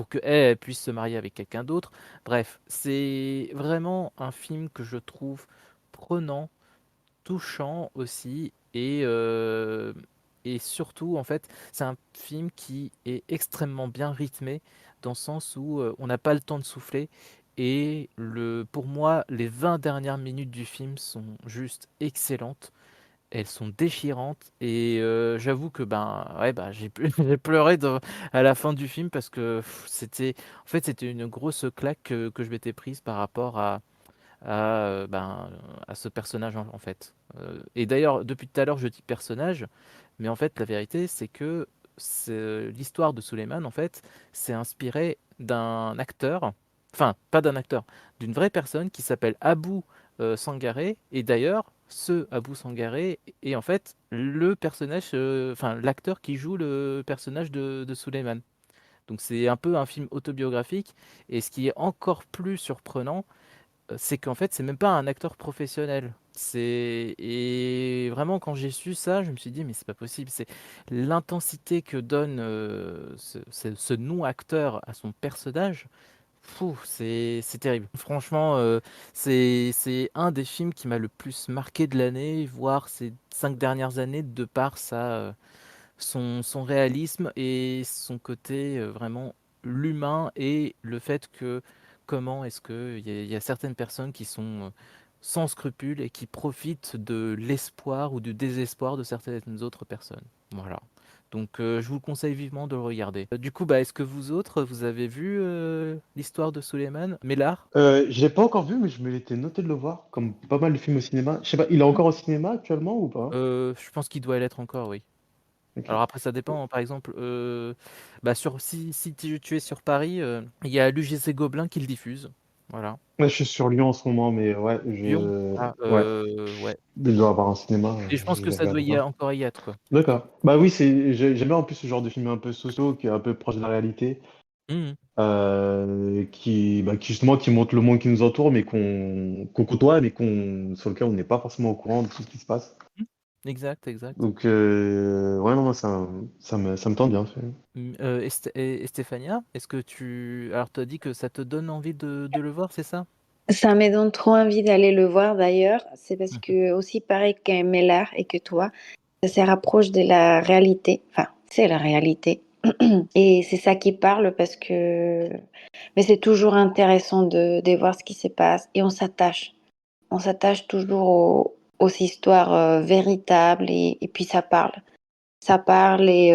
que elle puisse se marier avec quelqu'un d'autre. Bref, c'est vraiment un film que je trouve prenant, touchant aussi, et surtout, en fait, c'est un film qui est extrêmement bien rythmé, dans le sens où on n'a pas le temps de souffler. Et pour moi, les 20 dernières minutes du film sont juste excellentes. Elles sont déchirantes. Et j'avoue que ouais, j'ai pleuré à la fin du film parce que c'était une grosse claque que je m'étais prise par rapport à ce personnage en fait. Et d'ailleurs, depuis tout à l'heure, je dis personnage, mais en fait, la vérité, c'est que l'histoire de Suleiman, en fait, c'est inspiré d'un acteur, enfin, pas d'un acteur, d'une vraie personne qui s'appelle Abou Sangaré. Et d'ailleurs, ce Abou Sangaré est en fait le personnage, enfin, l'acteur qui joue le personnage de Suleiman. Donc c'est un peu un film autobiographique. Et ce qui est encore plus surprenant, c'est qu'en fait, c'est même pas un acteur professionnel. Et vraiment, quand j'ai su ça, je me suis dit, mais c'est pas possible. C'est l'intensité que donne ce non-acteur à son personnage. Fou, c'est terrible. Franchement, c'est un des films qui m'a le plus marqué de l'année, voire ces 5 dernières années, de par son réalisme et son côté vraiment l'humain, et le fait que comment est-ce que il y a certaines personnes qui sont sans scrupules et qui profitent de l'espoir ou du désespoir de certaines autres personnes. Voilà. Donc je vous conseille vivement de le regarder. Du coup, est-ce que vous autres, vous avez vu l'histoire de Suleiman Mellar? Je l'ai pas encore vu, mais je me l'étais noté de le voir, comme pas mal de films au cinéma. Je sais pas, il est encore au cinéma actuellement ou pas? Je pense qu'il doit l'être encore, oui. Ok. Alors après, ça dépend, hein. Par exemple, si tu es sur Paris, il y a l'UGC Gobelin qui le diffuse. Voilà. Ouais, je suis sur Lyon en ce moment, mais ouais, Lyon? Ah, ouais, ouais. il doit avoir un cinéma, Et je pense je que vais ça doit regarder ça. encore y être, quoi. D'accord. Bah oui, j'aime bien en plus ce genre de film un peu sociaux, qui est un peu proche de la réalité, Mhm. qui justement qui montre le monde qui nous entoure, mais qu'on côtoie, mais sur lequel on n'est pas forcément au courant de tout ce qui se passe. Exact, exact. Donc ouais, non, ça me tente bien. Et Stéphania, est-ce que Alors, tu as dit que ça te donne envie de le voir, c'est ça? Ça me donne trop envie d'aller le voir d'ailleurs. C'est parce Mhm. que, aussi pareil qu'Emmelar et que toi, ça se rapproche de la réalité. Enfin, c'est la réalité. Et c'est ça qui parle parce que. Mais c'est toujours intéressant de voir ce qui se passe et on s'attache. On s'attache toujours aux histoires véritables et puis ça parle. Ça parle et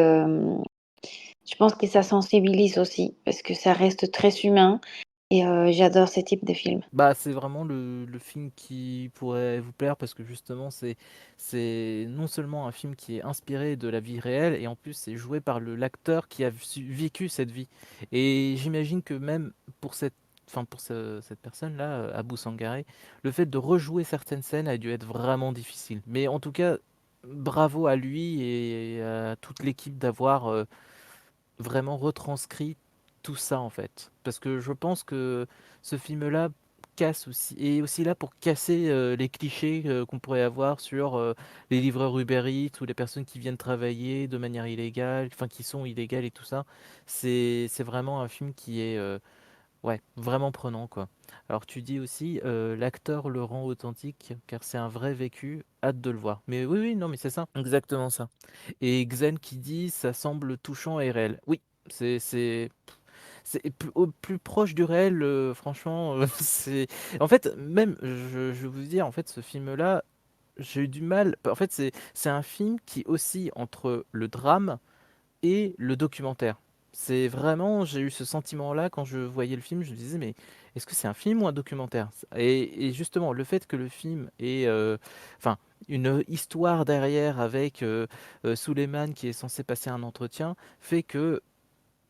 Je pense que ça sensibilise aussi, parce que ça reste très humain et j'adore ce type de film. Bah, c'est vraiment le film qui pourrait vous plaire parce que justement, c'est non seulement un film qui est inspiré de la vie réelle et en plus, c'est joué par l'acteur qui a vécu cette vie. Et j'imagine que même pour cette personne-là, Abou Sangaré, le fait de rejouer certaines scènes a dû être vraiment difficile. Mais en tout cas, bravo à lui et à toute l'équipe d'avoir vraiment retranscrit tout ça en fait. Parce que je pense que ce film-là casse aussi, est aussi là pour casser les clichés qu'on pourrait avoir sur les livreurs Uber Eats ou les personnes qui viennent travailler de manière illégale, enfin qui sont illégales et tout ça. C'est vraiment un film qui est ouais, vraiment prenant quoi. Alors tu dis aussi l'acteur le rend authentique car c'est un vrai vécu, hâte de le voir. Mais oui oui non mais c'est ça, exactement ça. Et Xen qui dit ça semble touchant et réel. Oui, c'est au plus proche du réel, franchement, c'est en fait même je vais vous dire en fait ce film-là, j'ai eu du mal. En fait c'est un film qui oscille entre le drame et le documentaire. C'est vraiment, j'ai eu ce sentiment-là quand je voyais le film, je me disais, mais est-ce que c'est un film ou un documentaire? Et justement, le fait que le film ait enfin, une histoire derrière avec Suleiman qui est censé passer un entretien, fait que,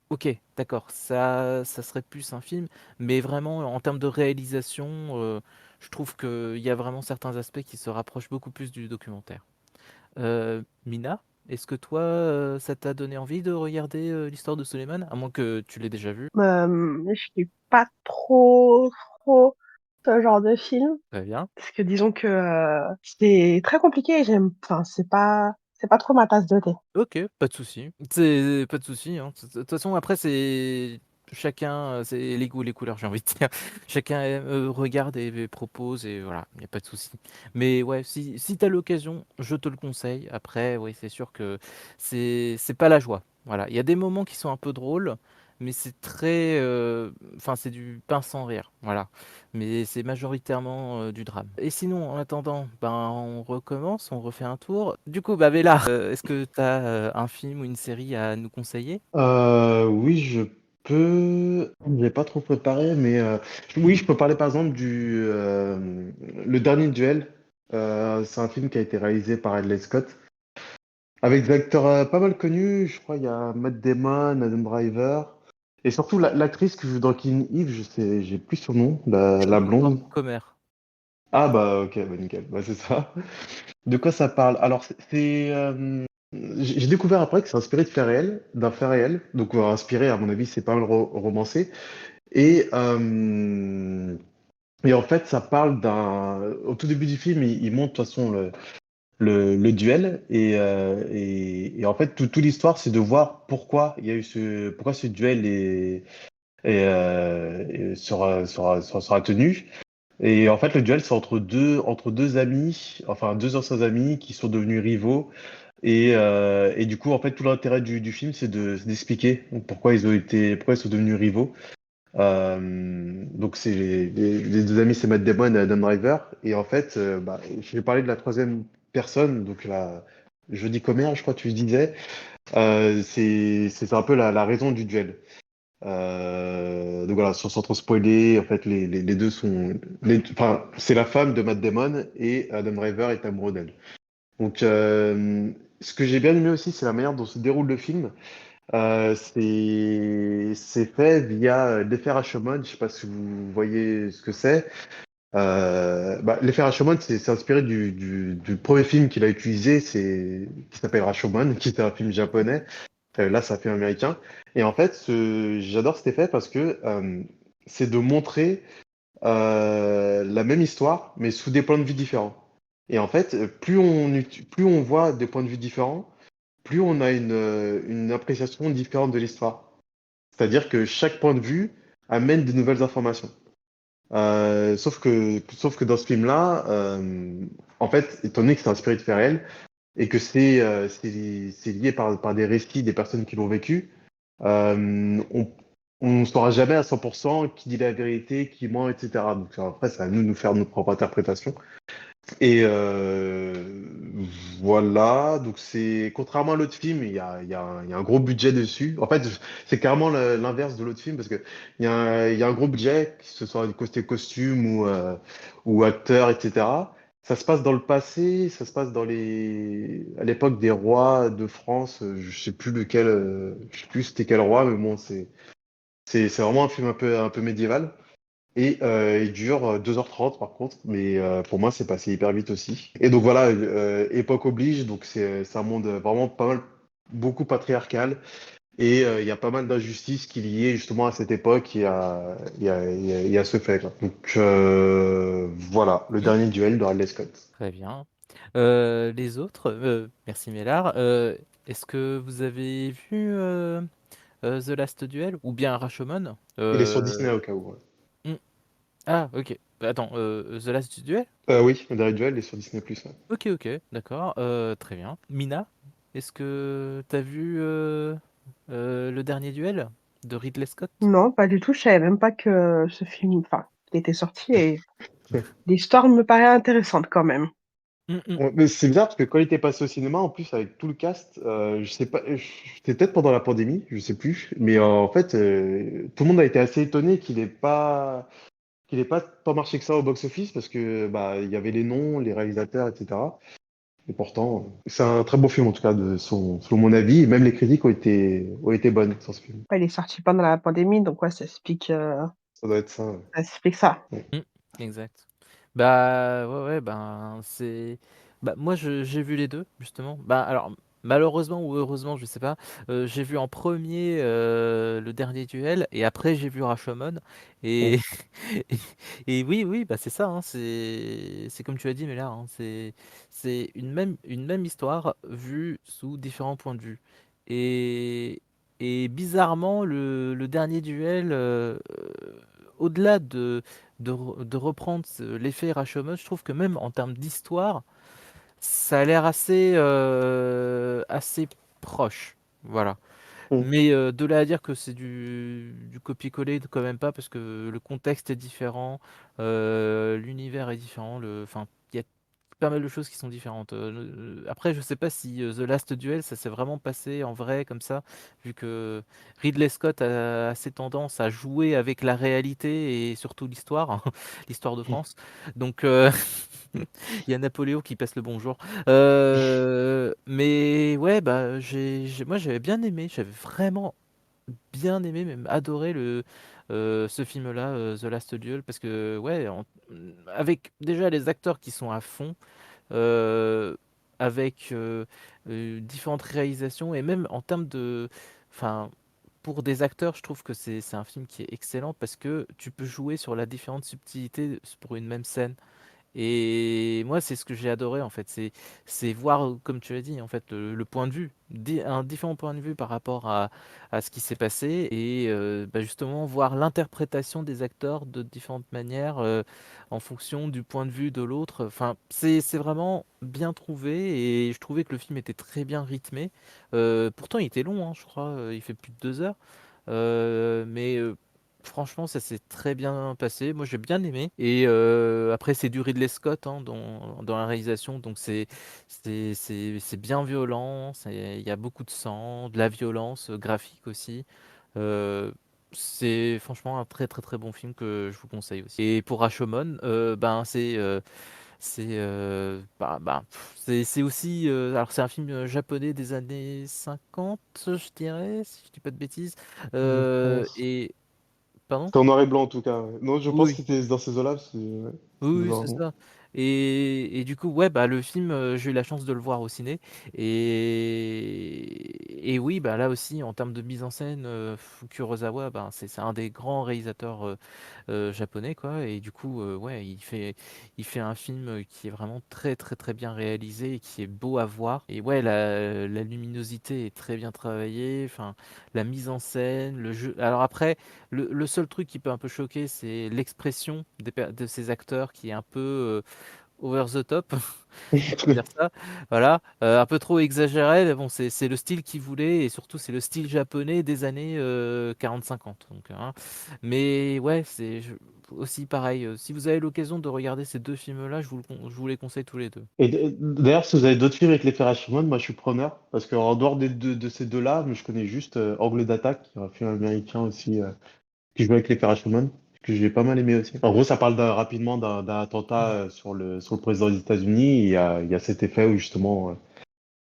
ok, d'accord, ça serait plus un film, mais vraiment, en termes de réalisation, je trouve qu'il y a vraiment certains aspects qui se rapprochent beaucoup plus du documentaire. Mina, est-ce que toi, ça t'a donné envie de regarder l'histoire de Suleiman, à moins que tu l'aies déjà vu? Je suis pas trop ce genre de film, Très bien. parce que disons que c'est très compliqué. Enfin, c'est pas trop ma tasse de thé. Ok, pas de souci. C'est pas de souci, hein. De toute façon, après, c'est chacun, c'est les goûts, les couleurs, j'ai envie de dire. Chacun regarde et propose, et voilà, il n'y a pas de souci. Mais ouais, si tu as l'occasion, je te le conseille. Après, oui, c'est sûr que c'est pas la joie. Voilà, il y a des moments qui sont un peu drôles, mais c'est très. Enfin, c'est du pain sans rire. Voilà. Mais c'est majoritairement du drame. Et sinon, en attendant, ben, on recommence, on refait un tour. Du coup, bah, Béla, est-ce que tu as un film ou une série à nous conseiller? Oui, je peux. Je l'ai pas trop préparé, mais oui, je peux parler par exemple du Le Dernier Duel. C'est un film qui a été réalisé par Ridley Scott avec des acteurs pas mal connus. Je crois il y a Matt Damon, Adam Driver et surtout l'actrice qui joue dans Killing Eve. Je sais, j'ai plus son nom, la Jodie blonde. Comer. Ah bah ok, bah nickel, bah, c'est ça. De quoi ça parle? Alors j'ai découvert après que c'est inspiré de faits réels, d'un fait réel. Donc inspiré, à mon avis, c'est pas mal romancé. Et, euh, et en fait, ça parle d'un. Au tout début du film, il montre de toute façon le duel. Et en fait, toute l'histoire, c'est de voir pourquoi il y a eu pourquoi ce duel sera tenu. Et en fait, le duel, c'est entre deux amis, enfin deux anciens amis qui sont devenus rivaux. Et du coup, en fait, tout l'intérêt du film, c'est d'expliquer pourquoi ils sont devenus rivaux. Donc, c'est les deux amis, c'est Matt Damon et Adam Driver. Et en fait, bah, je vais parler de la troisième personne, donc la Jodie Comer, je crois que tu disais. C'est un peu la raison du duel. Donc voilà, sans trop spoiler, en fait, les deux sont. Enfin, c'est la femme de Matt Damon et Adam Driver est amoureux d'elle. Donc, ce que j'ai bien aimé aussi, c'est la manière dont se déroule le film. C'est fait via l'effet Rashomon. Je sais pas si vous voyez ce que c'est. Bah, l'effet Rashomon, c'est inspiré du premier film qu'il a utilisé, qui s'appelle Rashomon, qui était un film japonais. Là, c'est un film américain. Et en fait, j'adore cet effet parce que c'est de montrer la même histoire, mais sous des points de vue différents. Et en fait, plus on voit des points de vue différents, plus on a une appréciation différente de l'histoire. C'est-à-dire que chaque point de vue amène de nouvelles informations. Sauf que dans ce film-là, en fait, étant donné que c'est inspiré de faits réels et que c'est lié par des récits des personnes qui l'ont vécu, on ne saura jamais à 100% qui dit la vérité, qui ment, etc. Donc après, c'est à nous de nous faire notre propre interprétation. Et Voilà, donc c'est contrairement à l'autre film, il y a un gros budget dessus. En fait, c'est carrément l'inverse de l'autre film parce que il y a un gros budget, que ce soit du côté costume ou acteur, etc. Ça se passe dans le passé, ça se passe à l'époque des rois de France. Je sais plus lequel, je sais plus c'était quel roi, mais bon, c'est vraiment un film un peu médiéval. Et il dure 2h30 par contre, mais pour moi c'est passé hyper vite aussi. Et donc voilà, époque oblige, donc c'est un monde vraiment pas mal, beaucoup patriarcal. Et il y a pas mal d'injustices qui liées justement à cette époque il y a ce fait, quoi. Donc voilà, le dernier duel de Ridley Scott. Très bien. Les autres, merci Mélard. Est-ce que vous avez vu The Last Duel ou bien Rashomon? Il est sur Disney au cas où. Ouais. Hmm. Ah, ok. Attends, The Last Duel? Oui, le dernier duel il est sur Disney+. Ouais. Ok, ok, d'accord, très bien. Mina, est-ce que t'as vu le dernier duel de Ridley Scott? Non, pas du tout. Je savais même pas que ce film, enfin, il était sorti et l'histoire me paraît intéressante quand même. Mm, mm. Ouais, mais c'est bizarre parce que quand il était passé au cinéma, en plus avec tout le cast, je sais pas, c'était peut-être pendant la pandémie, je sais plus, mais en fait, tout le monde a été assez étonné qu'il ait pas marché que ça au box-office parce que bah il y avait les noms, les réalisateurs, etc. Et pourtant, c'est un très beau film en tout cas selon mon avis, et même les critiques ont été bonnes sur ce film. Ouais, il est sorti pendant la pandémie, donc ouais, Ça doit être ça. Ouais. ça explique ça. Ouais. Mm, exact. Bah ouais, ouais, ben c'est. Bah moi j'ai vu les deux justement. Bah alors malheureusement ou heureusement je sais pas. J'ai vu en premier le dernier duel et après j'ai vu Rashomon et Ouais. et oui oui bah c'est ça hein, c'est comme tu as dit mais là hein, c'est une même histoire vue sous différents points de vue et bizarrement le dernier duel au-delà de reprendre l'effet Rashomon, je trouve que même en termes d'histoire, ça a l'air assez proche. Voilà. Mm. Mais de là à dire que c'est du copier-coller, quand même pas, parce que le contexte est différent, l'univers est différent, enfin, il y a pas mal de choses qui sont différentes. Après, je sais pas si The Last Duel, ça s'est vraiment passé en vrai comme ça, vu que Ridley Scott a assez tendance à jouer avec la réalité et surtout l'histoire, hein, l'histoire de France. Donc, il y a Napoléon qui passe le bonjour. Mais ouais, bah, moi j'avais bien aimé, j'avais vraiment bien aimé, même adoré ce film-là, The Last Duel, parce que ouais, avec déjà les acteurs qui sont à fond, euh, avec différentes réalisations et même en termes de, enfin, pour des acteurs, je trouve que c'est un film qui est excellent parce que tu peux jouer sur la différente subtilité pour une même scène. Et moi, c'est ce que j'ai adoré en fait, c'est voir, comme tu l'as dit, en fait, le point de vue, un différent point de vue par rapport à ce qui s'est passé, et bah, justement voir l'interprétation des acteurs de différentes manières en fonction du point de vue de l'autre. Enfin, c'est vraiment bien trouvé, et je trouvais que le film était très bien rythmé. Pourtant, il était long, hein, je crois, il fait plus de 2 heures. Mais franchement, ça s'est très bien passé. Moi, j'ai bien aimé. Et après, c'est du Ridley Scott hein, dans la réalisation. Donc, c'est bien violent. Il y a beaucoup de sang, de la violence graphique aussi. Euh, c'est franchement un très très très bon film que je vous conseille aussi. Et pour Rashomon, ben c'est aussi alors c'est un film japonais des années 50 je dirais si je dis pas de bêtises. Je pense. Et pardon? C'était en noir et blanc en tout cas. Ouais. Non, je pense que Oui. c'était dans ces eaux-là. Ouais, Oui, de oui, voir c'est un nom. ça. Et du coup, ouais, bah le film, j'ai eu la chance de le voir au ciné. Et oui, bah là aussi, en termes de mise en scène, Kurosawa, bah, c'est un des grands réalisateurs japonais, quoi. Et du coup, ouais, il fait un film qui est vraiment très, très, très bien réalisé et qui est beau à voir. Et ouais, la luminosité est très bien travaillée. Enfin, la mise en scène, le jeu. Alors après. Le seul truc qui peut un peu choquer, c'est l'expression de ces acteurs qui est un peu over the top. on peut dire ça. Voilà, un peu trop exagéré, mais bon, c'est le style qu'il voulait et surtout c'est le style japonais des années 40-50. Donc, hein. Mais ouais, aussi pareil. Si vous avez l'occasion de regarder ces deux films-là, je vous les conseille tous les deux. Et d'ailleurs, si vous avez d'autres films avec l'effet Rashomon, moi je suis preneur. Parce qu'en dehors de ces deux-là, je connais juste Angle d'attaque, qui est un film américain aussi, qui joue avec l'effet Rashomon, que j'ai pas mal aimé aussi. En gros, ça parle rapidement d'un attentat sur le président des États-Unis. Il y a cet effet où justement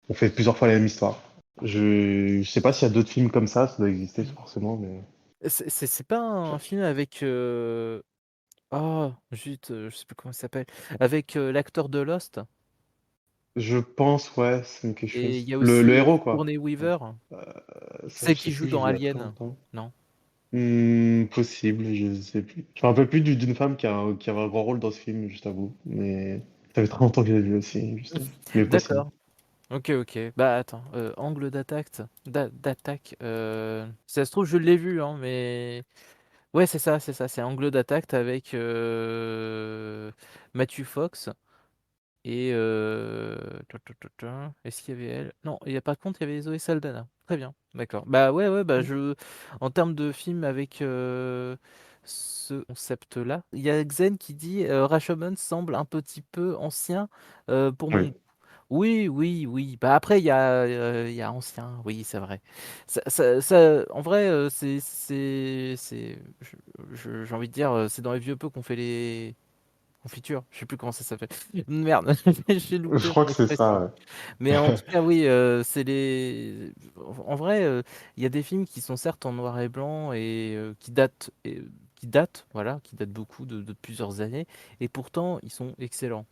on fait plusieurs fois la même histoire. Je sais pas s'il y a d'autres films comme ça doit exister forcément, mais C'est pas un film avec oh, zut, je sais plus comment il s'appelle. Avec l'acteur de Lost. je pense, ouais, c'est quelque Et il chose. y a aussi Le héros, quoi. Sigourney Ouais. Weaver, Euh, ça, celle je sais qui joue plus, j'ai dans vu il y a très Alien. longtemps. Non? Possible, je sais plus. Je me rappelle plus d'une femme qui avait un grand rôle dans ce film, je t'avoue. Mais ça fait très longtemps que je l'ai vu aussi, justement. Mais possible. D'accord. Ok, ok. Bah attends, angle d'attaque. Si ça se trouve, je l'ai vu, hein, mais ouais, c'est ça. C'est angle d'attaque avec Matthew Fox et est-ce qu'il y avait elle? Non, il y a par contre il y avait Zoé Saldana. Très bien, d'accord. Bah ouais, ouais, bah en termes de film avec ce concept-là, il y a Xen qui dit Rashomon semble un petit peu ancien pour mon. Oui. Oui, oui, oui. Bah après, il y a ancien, oui, c'est vrai. En vrai, j'ai envie de dire, c'est dans les vieux peu qu'on fait les confitures. Je sais plus comment ça s'appelle. Merde, j'ai Je loupé crois mon que c'est ça, expression. ouais. Mais en tout cas, oui, c'est les. En vrai, il y a des films qui sont certes en noir et blanc et voilà, qui datent beaucoup de plusieurs années, et pourtant ils sont excellents.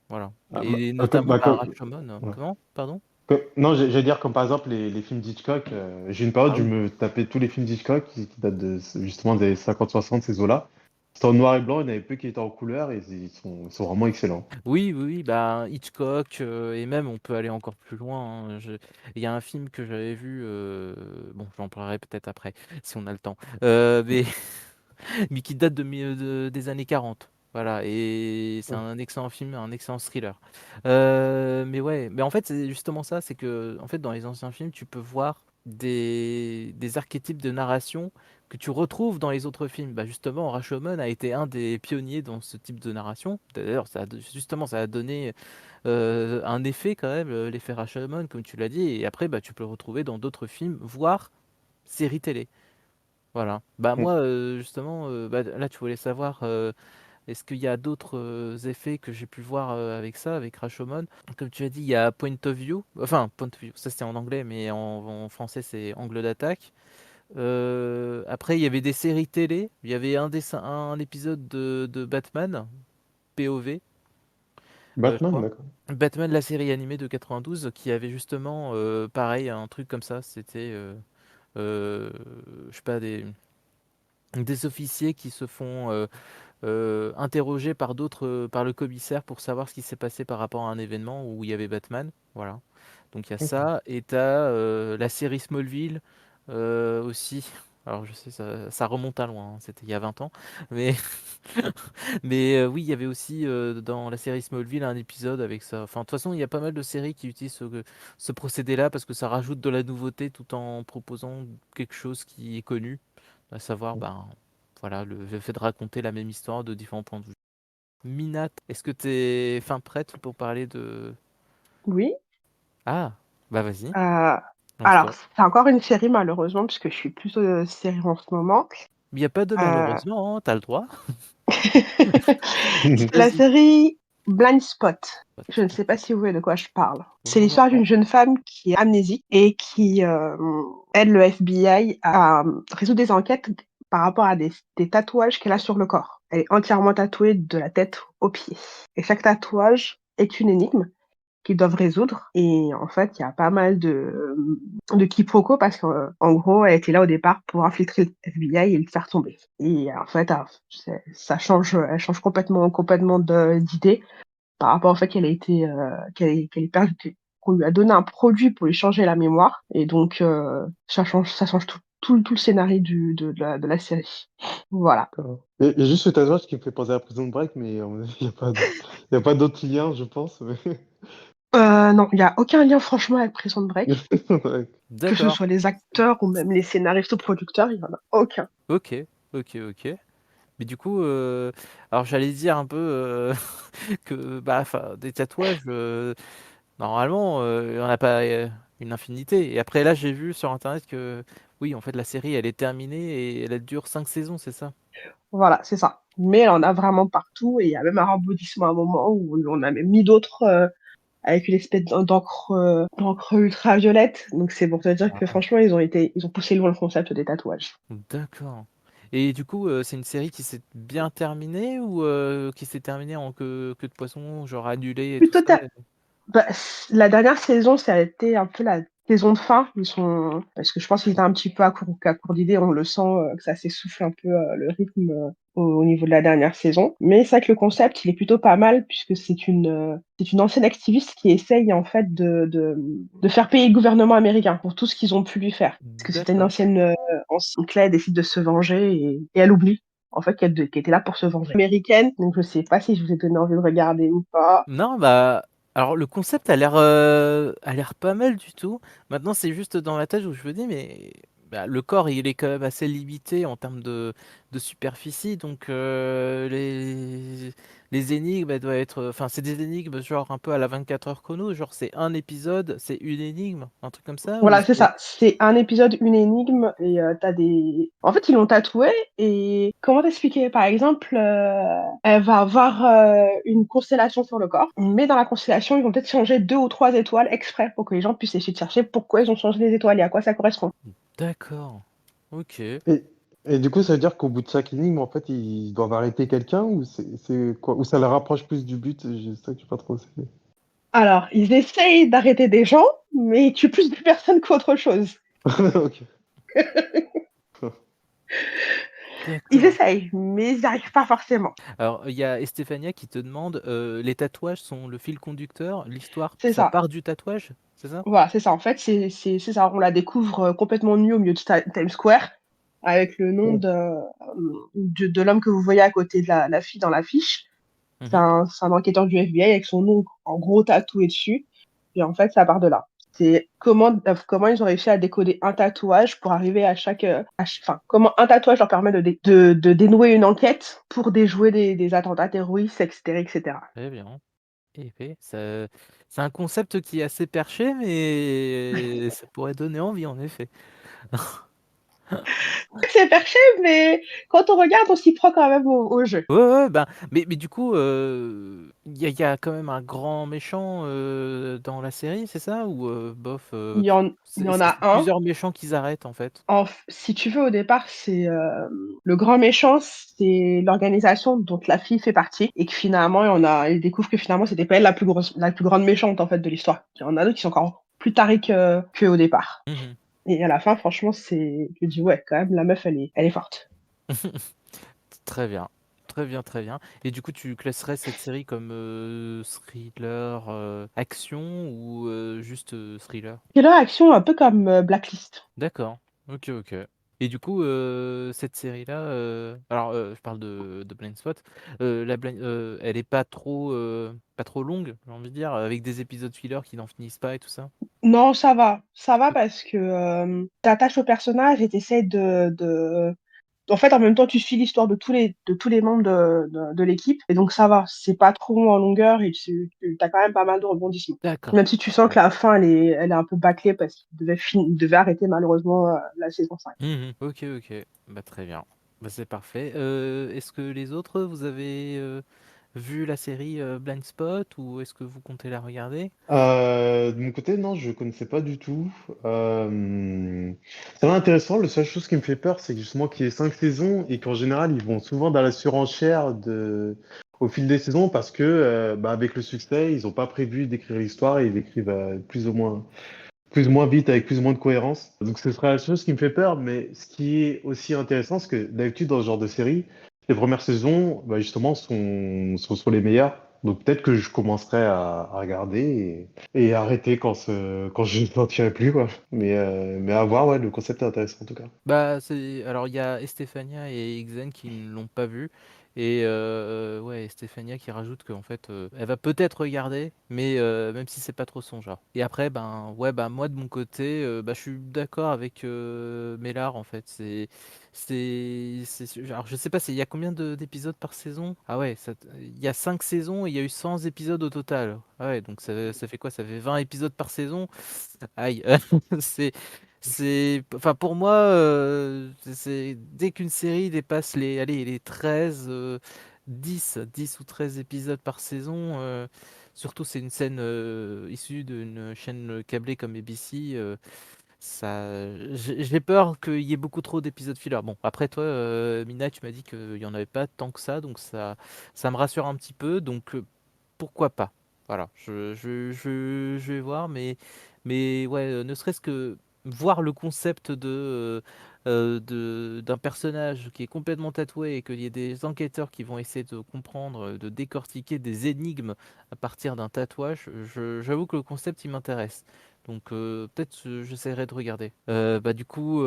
Voilà. Ah, Et notamment Rashomon. ouais. Comment? Pardon? Non, j'allais dire comme par exemple les films d'Hitchcock. J'ai une période Ah où je oui. me tapais tous les films d'Hitchcock qui datent justement des 50-60, ces eaux-là. C'était en noir et blanc, il y en avait peu qui étaient en couleur et ils sont vraiment excellents. Oui, oui, oui, bah Hitchcock, et même on peut aller encore plus loin, hein. Il y a un film que j'avais vu, bon, j'en parlerai peut-être après, si on a le temps, mais, mais qui date des années 40. Voilà, et c'est Ouais. un excellent film, un excellent thriller. Mais ouais, mais en fait, c'est justement ça, c'est que en fait, dans les anciens films, tu peux voir des archétypes de narration que tu retrouves dans les autres films. Bah justement, Rashomon a été un des pionniers dans ce type de narration. D'ailleurs, justement, ça a donné un effet quand même, l'effet Rashomon, comme tu l'as dit. Et après, bah, tu peux le retrouver dans d'autres films, voire séries télé. Voilà. Bah Mm. moi, justement, bah, là, tu voulais savoir, est-ce qu'il y a d'autres effets que j'ai pu voir avec ça, avec Rashomon? Comme tu as dit, il y a Point of View. Enfin, Point of View, ça c'était en anglais, mais en français c'est Angle d'attaque. Après, il y avait des séries télé. Il y avait un épisode de Batman, POV, je Batman, crois. d'accord. Batman, la série animée de 92, qui avait justement, pareil, un truc comme ça. C'était, euh, je sais pas, des officiers qui se font interrogés par par le commissaire pour savoir ce qui s'est passé par rapport à un événement où il y avait Batman. Voilà. Donc il y a Ok. ça. Et t'as la série Smallville aussi. Alors je sais, ça remonte à loin, hein, c'était il y a 20 ans. Mais, mais oui, il y avait aussi dans la série Smallville un épisode avec ça. Enfin, de toute façon, il y a pas mal de séries qui utilisent ce procédé-là parce que ça rajoute de la nouveauté tout en proposant quelque chose qui est connu, à savoir, ben, voilà, le fait de raconter la même histoire de différents points de vue. Minat, est-ce que tu es fin prête pour parler de... Oui. Ah, bah vas-y, Euh, alors, lance-toi. c'est encore une série malheureusement, puisque je suis plus série en ce moment. Il n'y a pas de Euh, malheureusement, hein, t'as le droit. c'est la Vas-y. série Blind Spot. Je ne sais pas si vous voyez de quoi je parle. C'est l'histoire Non. d'une jeune femme qui est amnésique et qui aide le FBI à résoudre des enquêtes par rapport à des tatouages qu'elle a sur le corps. Elle est entièrement tatouée de la tête aux pieds. Et chaque tatouage est une énigme qu'ils doivent résoudre. Et en fait, il y a pas mal de quiproquos parce qu'en gros, elle était là au départ pour infiltrer le FBI et le faire tomber. Et en fait, elle change complètement d'idée par rapport au fait qu'elle a été, qu'elle est perdue, qu'on lui a donné un produit pour lui changer la mémoire. Et donc, ça change tout. tout le scénario de la série. Voilà. Il y a juste ce tatouage qui me fait penser à Prison Break, mais il n'y a y a pas d'autres liens, je pense. Non, il n'y a aucun lien franchement avec Prison Break, Ouais. que ce D'accord. soit les acteurs ou même les scénaristes ou producteurs, il n'y en a aucun. Ok, ok, ok. Mais du coup, alors j'allais dire un peu que bah, enfin, des tatouages, normalement, il n'y en a pas une infinité. Et après, là, j'ai vu sur Internet que, oui, en fait, la série, elle est terminée et elle dure 5 saisons, c'est ça? Voilà, c'est ça. Mais elle en a vraiment partout et il y a même un rebondissement à un moment où on a même mis d'autres avec une espèce d'encre ultraviolette. Donc c'est pour te dire que franchement, ils ont poussé loin le concept des tatouages. D'accord. Et du coup, c'est une série qui s'est bien terminée ou qui s'est terminée en queue de poisson, genre annulée et tout Plutôt ça? Bah, la dernière saison, ça a été un peu la saison de fin. Parce que je pense qu'ils étaient un petit peu à court d'idées. On le sent que ça s'essouffle un peu le rythme au niveau de la dernière saison. Mais c'est vrai que le concept, il est plutôt pas mal puisque c'est une ancienne activiste qui essaye en fait de faire payer le gouvernement américain pour tout ce qu'ils ont pu lui faire. Parce que c'était une D'accord. ancienne. Donc là, elle décide de se venger et elle oublie en fait qu'elle était là pour se venger. Américaine, donc je sais pas si je vous ai donné envie de regarder ou pas. Non, bah, alors le concept a l'air pas mal du tout. Maintenant, c'est juste dans ma tête où je me dis, mais bah, le corps, il est quand même assez limité en termes de superficie, donc les énigmes, elles doivent être, enfin, c'est des énigmes genre un peu à la 24 heures chrono, genre c'est un épisode, c'est une énigme, un truc comme ça, ou Voilà, c'est c'est... ça. C'est un épisode, une énigme, et t'as des. En fait, ils l'ont tatoué, et comment t'expliquer? Par exemple, elle va avoir une constellation sur le corps, mais dans la constellation, ils vont peut-être changer 2 ou 3 étoiles exprès pour que les gens puissent essayer de chercher pourquoi ils ont changé les étoiles et à quoi ça correspond. D'accord. Ok. Et du coup, ça veut dire qu'au bout de chaque énigme, en fait, ils doivent arrêter quelqu'un ou c'est quoi? Ou ça les rapproche plus du but? C'est ça que je sais pas trop. Alors, ils essayent d'arrêter des gens, mais ils tuent plus de personnes qu'autre chose. Ok. Ils D'accord. essayent, mais ils n'y arrivent pas forcément. Alors, il y a Estefania qui te demande, les tatouages sont le fil conducteur, l'histoire, C'est ça ça. part du tatouage, c'est ça? Voilà, c'est ça. En fait, c'est ça. On la découvre complètement nue au milieu de Times Square, avec le nom de l'homme que vous voyez à côté de la fille dans l'affiche. Mhm. C'est un enquêteur du FBI avec son nom en gros tatoué dessus. Et en fait, ça part de là. C'est comment ils ont réussi à décoder un tatouage pour arriver enfin, comment un tatouage leur permet de dénouer une enquête pour déjouer des attentats terroristes, etc., etc. Très bien. Et c'est un concept qui est assez perché, mais ça pourrait donner envie, en effet. C'est perché, mais quand on regarde, on s'y prend quand même au jeu. Ouais, ouais, ben, mais du coup, il y a quand même un grand méchant dans la série, c'est ça? Ou bof, Il y en c'est a un. plusieurs méchants qu'ils arrêtent, en fait. Si tu veux, au départ, c'est le grand méchant, c'est l'organisation dont la fille fait partie, et que finalement, il découvre que finalement, c'était pas elle la plus grande méchante en fait de l'histoire. Il y en a d'autres qui sont encore plus tarés que au départ. Mhm. Et à la fin, franchement, je dis ouais, quand même, la meuf, elle est forte. Très bien, très bien, très bien. Et du coup, tu classerais cette série comme thriller, action ou juste thriller? Et leur action, un peu comme Blacklist. D'accord, ok, ok. Et du coup, cette série-là, alors je parle de Blind Spot, elle est pas trop longue, j'ai envie de dire, avec des épisodes filler qui n'en finissent pas et tout ça. Non, ça va. Ça va parce que t'attaches au personnage et t'essaies en fait, en même temps, tu suis l'histoire de tous les membres de l'équipe. Et donc, ça va. C'est pas trop long en longueur et tu as quand même pas mal de rebondissements. D'accord. Même si tu sens que la fin, elle est un peu bâclée parce qu'il devait arrêter malheureusement la saison 5. Mhm. Ok, ok. Bah, très bien. Bah, c'est parfait. Est-ce que les autres, vous avez vu la série Blind Spot ou est-ce que vous comptez la regarder? De mon côté, non, je connaissais pas du tout. Ça m'a intéressant. La seule chose qui me fait peur, c'est que justement qu'il y ait 5 saisons et qu'en général, ils vont souvent dans la surenchère au fil des saisons parce que, bah, avec le succès, ils n'ont pas prévu d'écrire l'histoire et ils l'écrivent plus ou moins vite avec plus ou moins de cohérence. Donc, ce sera la chose qui me fait peur. Mais ce qui est aussi intéressant, c'est que d'habitude, dans ce genre de série, les premières saisons, bah, justement, sont les meilleures. Donc peut-être que je commencerai à regarder et arrêter quand je n'en tirerai plus, quoi. Mais à voir, ouais, le concept est intéressant en tout cas. Bah, alors il y a Estefania et Ixen qui ne l'ont pas vu. Et ouais, Estefania qui rajoute qu'en fait, elle va peut-être regarder, mais même si c'est pas trop son genre. Et après, ben ouais, bah moi de mon côté, bah je suis d'accord avec Mélar en fait. Alors je sais pas, il y a combien d'épisodes par saison? Ah ouais, il y a 5 saisons et il y a eu 100 épisodes au total. Ah ouais, donc ça fait quoi? Ça fait 20 épisodes par saison. Aïe, c'est enfin pour moi, dès qu'une série dépasse les 13, 10 ou 13 épisodes par saison, surtout c'est une scène issue d'une chaîne câblée comme ABC, j'ai peur qu'il y ait beaucoup trop d'épisodes fillers. Bon, après toi, Mina, tu m'as dit qu'il y en avait pas tant que ça, donc ça me rassure un petit peu. Donc pourquoi pas? Voilà, je vais voir, mais ouais, ne serait-ce que voir le concept d'un personnage qui est complètement tatoué et qu'il y ait des enquêteurs qui vont essayer de comprendre, de décortiquer des énigmes à partir d'un tatouage, j'avoue que le concept il m'intéresse. Donc peut-être j'essaierai de regarder. Bah du coup,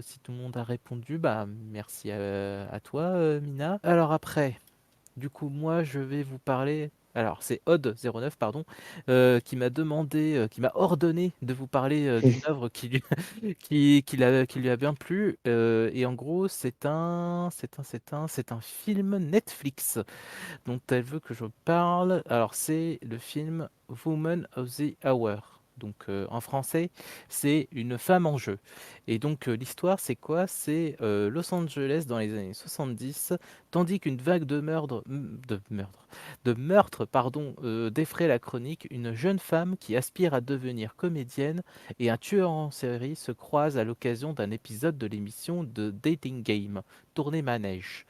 si tout le monde a répondu, bah merci à toi, Mina. Alors après. Du coup, moi, je vais vous parler. Alors, c'est Odd09, pardon, qui m'a ordonné de vous parler d'une œuvre qui lui a bien plu. Et en gros, c'est un film Netflix dont elle veut que je parle. Alors, c'est le film Woman of the Hour. Donc, en français, c'est Une femme en jeu. Et donc, l'histoire, c'est quoi? C'est Los Angeles dans les années 70, tandis qu'une vague de meurtres, pardon, défraie la chronique. Une jeune femme qui aspire à devenir comédienne et un tueur en série se croisent à l'occasion d'un épisode de l'émission de Dating Game, Tournée Manège.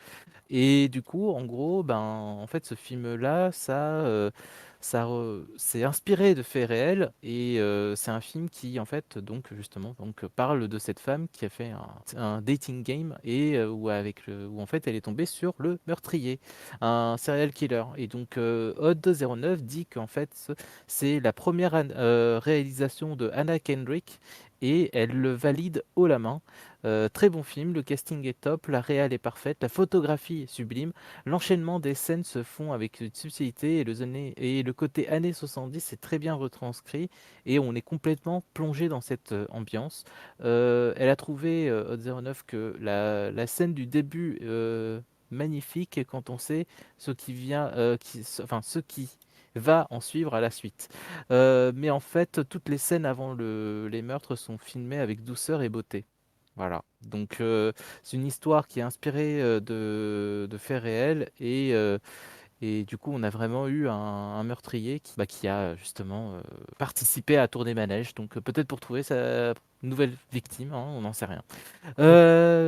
Et du coup, en gros, ben, en fait, ce film-là, c'est inspiré de faits réels et c'est un film qui, en fait, donc justement, donc parle de cette femme qui a fait un dating game et où en fait, elle est tombée sur le meurtrier, un serial killer. Et donc, Odd09 dit qu'en fait, c'est la première réalisation de Anna Kendrick et elle le valide haut la main. Très bon film, le casting est top, la réal est parfaite, la photographie est sublime, l'enchaînement des scènes se font avec une subtilité et le côté années 70 est très bien retranscrit et on est complètement plongé dans cette ambiance. Elle a trouvé, Hot09, que la scène du début magnifique quand on sait ce qui vient, enfin ce qui va en suivre à la suite. Mais en fait, toutes les scènes avant les meurtres sont filmées avec douceur et beauté. Voilà. Donc c'est une histoire qui est inspirée de faits réels et du coup on a vraiment eu un meurtrier qui a justement participé à tourner manège. Donc peut-être pour trouver sa nouvelle victime, hein, on n'en sait rien.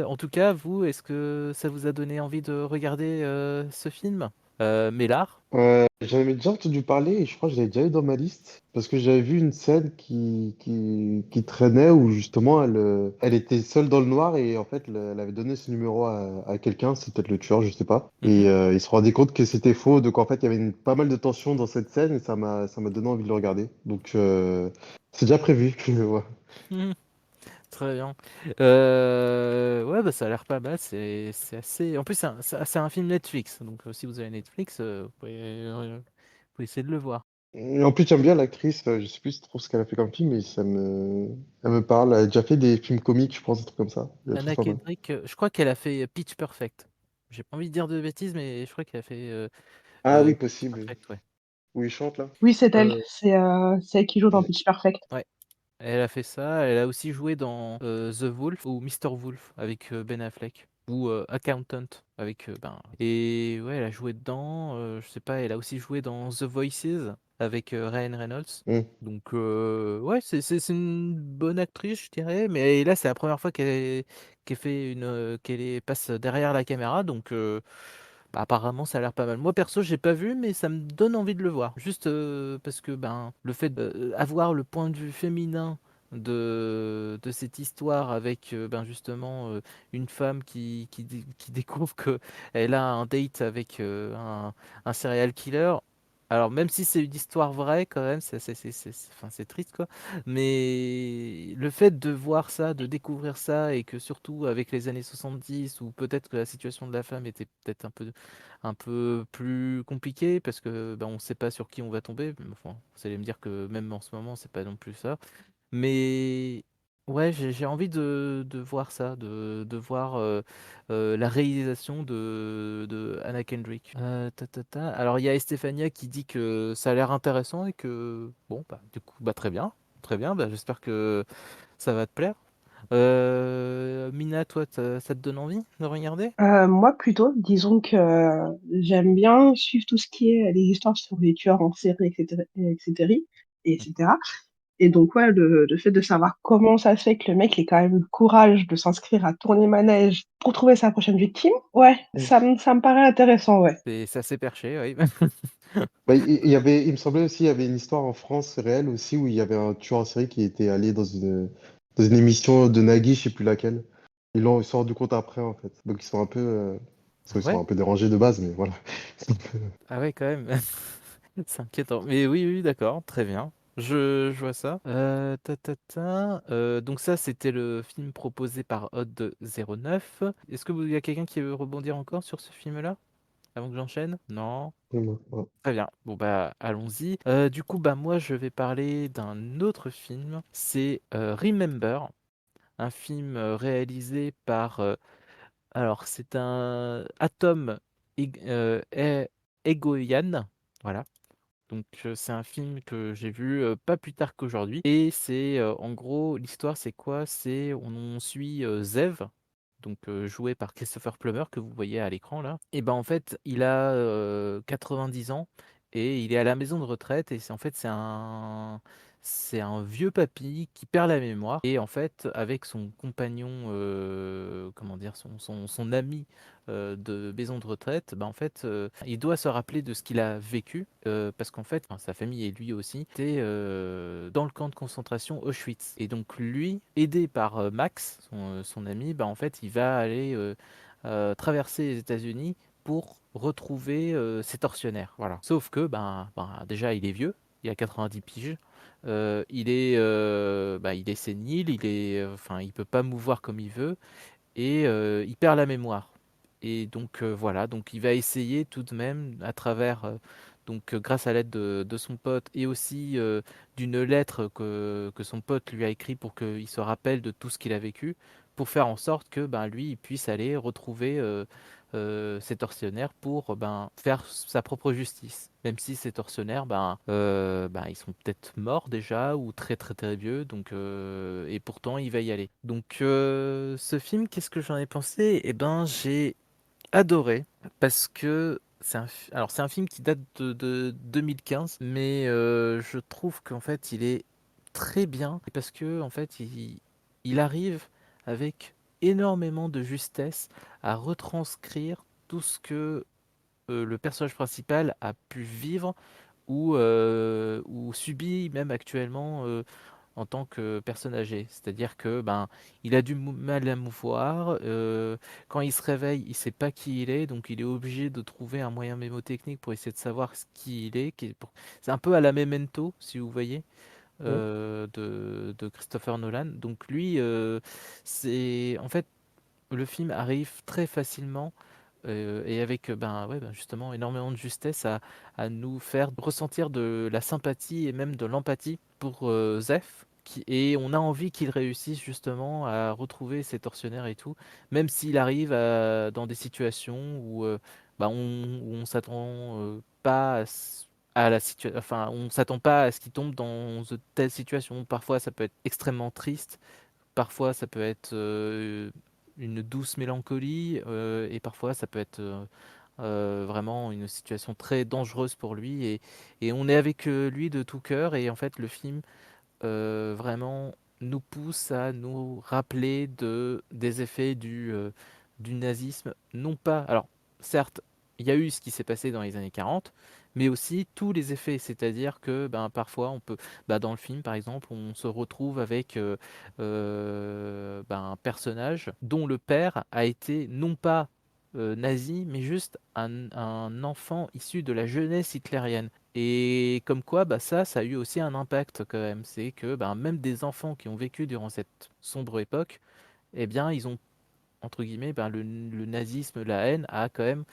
En tout cas, vous, est-ce que ça vous a donné envie de regarder ce film? Mélard? J'en avais déjà entendu parler et je crois que je l'avais déjà eu dans ma liste parce que j'avais vu une scène qui traînait où justement elle était seule dans le noir et en fait elle avait donné ce numéro à quelqu'un, c'est peut-être le tueur, je sais pas. Et Mhm. il se rendait compte que c'était faux, donc en fait il y avait pas mal de tension dans cette scène et ça m'a donné envie de le regarder. Donc c'est déjà prévu que je le vois. Mhm. Très bien. Ouais, bah, ça a l'air pas mal. C'est assez. En plus, c'est un film Netflix. Donc, si vous avez Netflix, vous pouvez essayer de le voir. Et en plus j'aime bien l'actrice, je sais plus trop ce qu'elle a fait comme film, mais elle me parle. Elle a déjà fait des films comiques, je pense, un truc comme ça. Je la trouve Anna pas mal. Kendrick, je crois qu'elle a fait Pitch Perfect. J'ai pas envie de dire de bêtises, mais je crois qu'elle a fait Ah oui, Pitch possible. Perfect, ouais. Où il chante là? Oui, c'est elle. Euh, C'est elle qui joue dans Ouais. Pitch Perfect. ouais. Elle a fait ça. Elle a aussi joué dans The Wolf ou Mr. Wolf avec Ben Affleck ou Accountant avec ben. Et ouais, elle a joué dedans. Je sais pas. Elle a aussi joué dans The Voices avec Ryan Reynolds. Hmm. Donc ouais, c'est une bonne actrice, je dirais. Mais là, c'est la première fois qu'elle fait passe derrière la caméra. Donc bah, apparemment, ça a l'air pas mal. Moi, perso, j'ai pas vu, mais ça me donne envie de le voir. Juste parce que ben, le fait d'avoir le point de vue féminin de cette histoire avec ben justement une femme qui découvre que elle a un date avec un serial killer. Alors même si c'est une histoire vraie quand même, enfin, c'est triste quoi. Mais le fait de voir ça, de découvrir ça, et que surtout avec les années 70, où peut-être que la situation de la femme était peut-être un peu plus compliquée, parce que ben, on ne sait pas sur qui on va tomber. Enfin, vous allez me dire que même en ce moment, c'est pas non plus ça. Mais ouais, j'ai envie de voir ça, de voir la réalisation de Anna Kendrick. Alors il y a Estefania qui dit que ça a l'air intéressant et que bon, bah, du coup, bah, très bien, bah, j'espère que ça va te plaire. Mina, toi, ça te donne envie de regarder? Moi plutôt, disons que j'aime bien suivre tout ce qui est les histoires sur les tueurs en série, etc., etc., etc. Et donc, ouais, le fait de savoir comment ça se fait que le mec ait quand même le courage de s'inscrire à tourner manège pour trouver sa prochaine victime, ouais, Mm. ça me paraît intéressant, ouais. C'est assez perché, oui. Bah, il me semblait aussi, il y avait une histoire en France réelle aussi où il y avait un tueur en série qui était allé dans une émission de Nagui, je sais plus laquelle. Ils se sont rendu compte après, en fait. Donc ils sont un peu, Ah ils sont ouais? un peu dérangés de base, mais voilà. C'est un peu- Ah ouais, quand même. C'est inquiétant. Mais oui, oui, d'accord, très bien. Je vois ça. Donc ça, c'était le film proposé par Odd09. Est-ce que il y a quelqu'un qui veut rebondir encore sur ce film-là avant que j'enchaîne? Non? Ouais. Très bien. Bon bah allons-y. Du coup, bah moi je vais parler d'un autre film. C'est Remember, un film réalisé par alors c'est un Atom Egoyan. Voilà. Donc c'est un film que j'ai vu pas plus tard qu'aujourd'hui. Et c'est en gros l'histoire c'est quoi? C'est on suit Zev, donc joué par Christopher Plummer que vous voyez à l'écran là. Et ben en fait il a 90 ans et il est à la maison de retraite et en fait c'est un vieux papy qui perd la mémoire et en fait avec son compagnon comment dire son ami de maison de retraite, bah, en fait, il doit se rappeler de ce qu'il a vécu, parce qu'en fait, enfin, sa famille et lui aussi étaient dans le camp de concentration Auschwitz. Et donc lui, aidé par Max, son ami, bah, en fait, il va aller traverser les États-Unis pour retrouver ses tortionnaires. Voilà. Sauf que, déjà, il est vieux, il a 90 piges. Il est sénile, enfin, il peut pas mouvoir comme il veut et il perd la mémoire. Et donc voilà, donc il va essayer tout de même à travers, grâce à l'aide de son pote et aussi d'une lettre que son pote lui a écrit pour qu'il se rappelle de tout ce qu'il a vécu, pour faire en sorte que ben, lui il puisse aller retrouver ses tortionnaires pour faire sa propre justice. Même si ces tortionnaires, ils sont peut-être morts déjà ou très très très vieux, donc et pourtant il va y aller. Donc ce film, qu'est-ce que j'en ai pensé? Eh ben j'ai adoré parce que alors c'est un film qui date de 2015, mais je trouve qu'en fait il est très bien parce que en fait il arrive avec énormément de justesse à retranscrire tout ce que le personnage principal a pu vivre ou subit même actuellement en tant que personne âgée. C'est-à-dire que ben il a du mal à mouvoir. Quand il se réveille, il sait pas qui il est, donc il est obligé de trouver un moyen mémotechnique pour essayer de savoir qui il est. C'est un peu à la Memento, si vous voyez, Ouais. de Christopher Nolan. Donc lui, c'est en fait le film arrive très facilement et avec justement énormément de justesse à nous faire ressentir de la sympathie et même de l'empathie pour Zef. Et on a envie qu'il réussisse justement à retrouver ses tortionnaires et tout, même s'il arrive dans des situations où on s'attend pas à la situation, enfin on s'attend pas à ce qu'il tombe dans de telles situations. Parfois ça peut être extrêmement triste. Parfois, ça peut être une douce mélancolie et parfois, ça peut être vraiment une situation très dangereuse pour lui. Et on est avec lui de tout cœur. Et en fait, le film vraiment nous pousse à nous rappeler des effets du nazisme. Non pas. Alors, certes, il y a eu ce qui s'est passé dans les années 40, mais aussi tous les effets. C'est-à-dire que ben, parfois, on peut, dans le film, par exemple, on se retrouve avec un personnage dont le père a été non pas nazi, mais juste un enfant issu de la jeunesse hitlérienne. Et comme quoi, ça a eu aussi un impact quand même. C'est que même des enfants qui ont vécu durant cette sombre époque, eh bien, ils ont, entre guillemets, le nazisme, la haine a quand même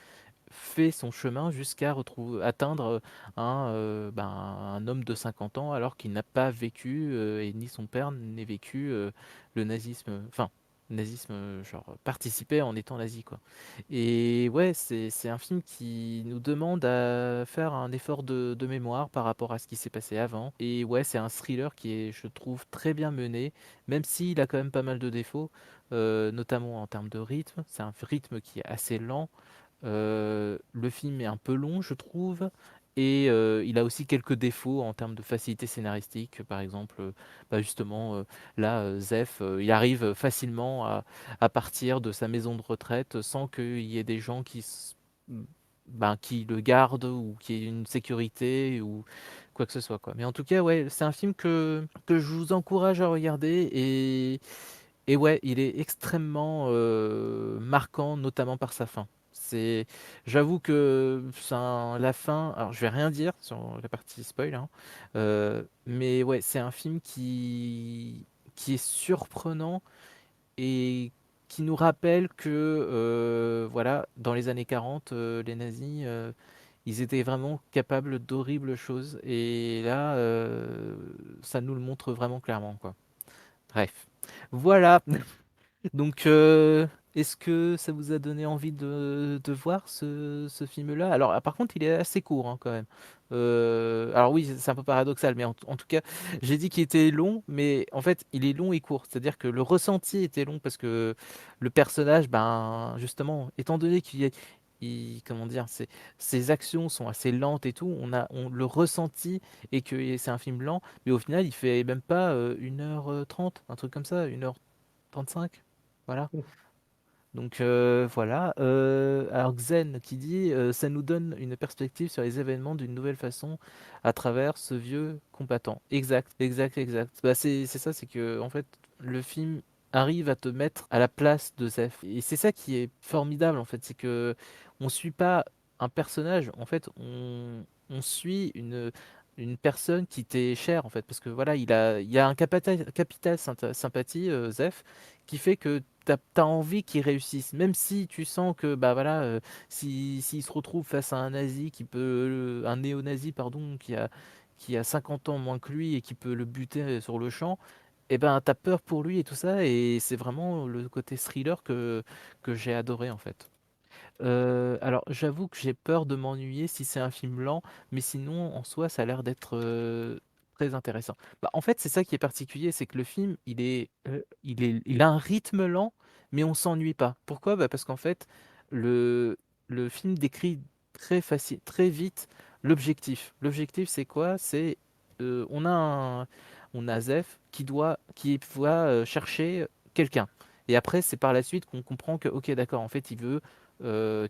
fait son chemin jusqu'à atteindre un homme de 50 ans alors qu'il n'a pas vécu, et ni son père n'ait vécu le nazisme, enfin, nazisme, genre participé en étant nazi, quoi. Et ouais, c'est un film qui nous demande à faire un effort de mémoire par rapport à ce qui s'est passé avant. Et ouais, c'est un thriller qui est, je trouve, très bien mené, même s'il a quand même pas mal de défauts, notamment en termes de rythme. C'est un rythme qui est assez lent. Le film est un peu long, je trouve, et il a aussi quelques défauts en termes de facilité scénaristique. Par exemple, justement, là, Zef, il arrive facilement à partir de sa maison de retraite sans qu'il y ait des gens qui le gardent ou qu'il y ait une sécurité ou quoi que ce soit, quoi. Mais en tout cas, ouais, c'est un film que je vous encourage à regarder et ouais, il est extrêmement marquant, notamment par sa fin. J'avoue que la fin. Alors, je vais rien dire sur la partie spoil, hein, mais ouais, c'est un film qui est surprenant et qui nous rappelle que, voilà, dans les années 40, les nazis, ils étaient vraiment capables d'horribles choses. Et là, ça nous le montre vraiment clairement, quoi. Bref, voilà. Donc, est-ce que ça vous a donné envie de voir ce film-là? Alors, par contre, il est assez court, hein, quand même. Alors oui, c'est un peu paradoxal, mais en tout cas, j'ai dit qu'il était long, mais en fait, il est long et court. C'est-à-dire que le ressenti était long parce que le personnage, justement, étant donné comment dire, ses actions sont assez lentes et tout, on le ressenti et que c'est un film lent, mais au final, il fait même pas 1h30, un truc comme ça, 1h35. Voilà. Donc voilà. Alors Xen qui dit ça nous donne une perspective sur les événements d'une nouvelle façon à travers ce vieux combattant. Exact, exact, exact. C'est ça, c'est que en fait le film arrive à te mettre à la place de Zef. Et c'est ça qui est formidable en fait, c'est que on suit pas un personnage, en fait on suit une personne qui t'est chère en fait, parce que voilà, il a un capital sympathie, Zef, qui fait que t'as envie qu'il réussisse, même si tu sens que bah voilà, s'il se retrouve face à un nazi un néo-nazi pardon, qui a 50 ans moins que lui et qui peut le buter sur le champ, et ben t'as peur pour lui et tout ça, et c'est vraiment le côté thriller que j'ai adoré en fait. Alors j'avoue que j'ai peur de m'ennuyer si c'est un film lent, mais sinon en soi ça a l'air d'être très intéressant. En fait c'est ça qui est particulier, c'est que le film il a un rythme lent, mais on s'ennuie pas. Pourquoi? Parce qu'en fait le, le film décrit très vite l'objectif. L'objectif c'est quoi? C'est on a Zef qui va chercher quelqu'un. Et après, c'est par la suite qu'on comprend que, ok, d'accord, en fait, il veut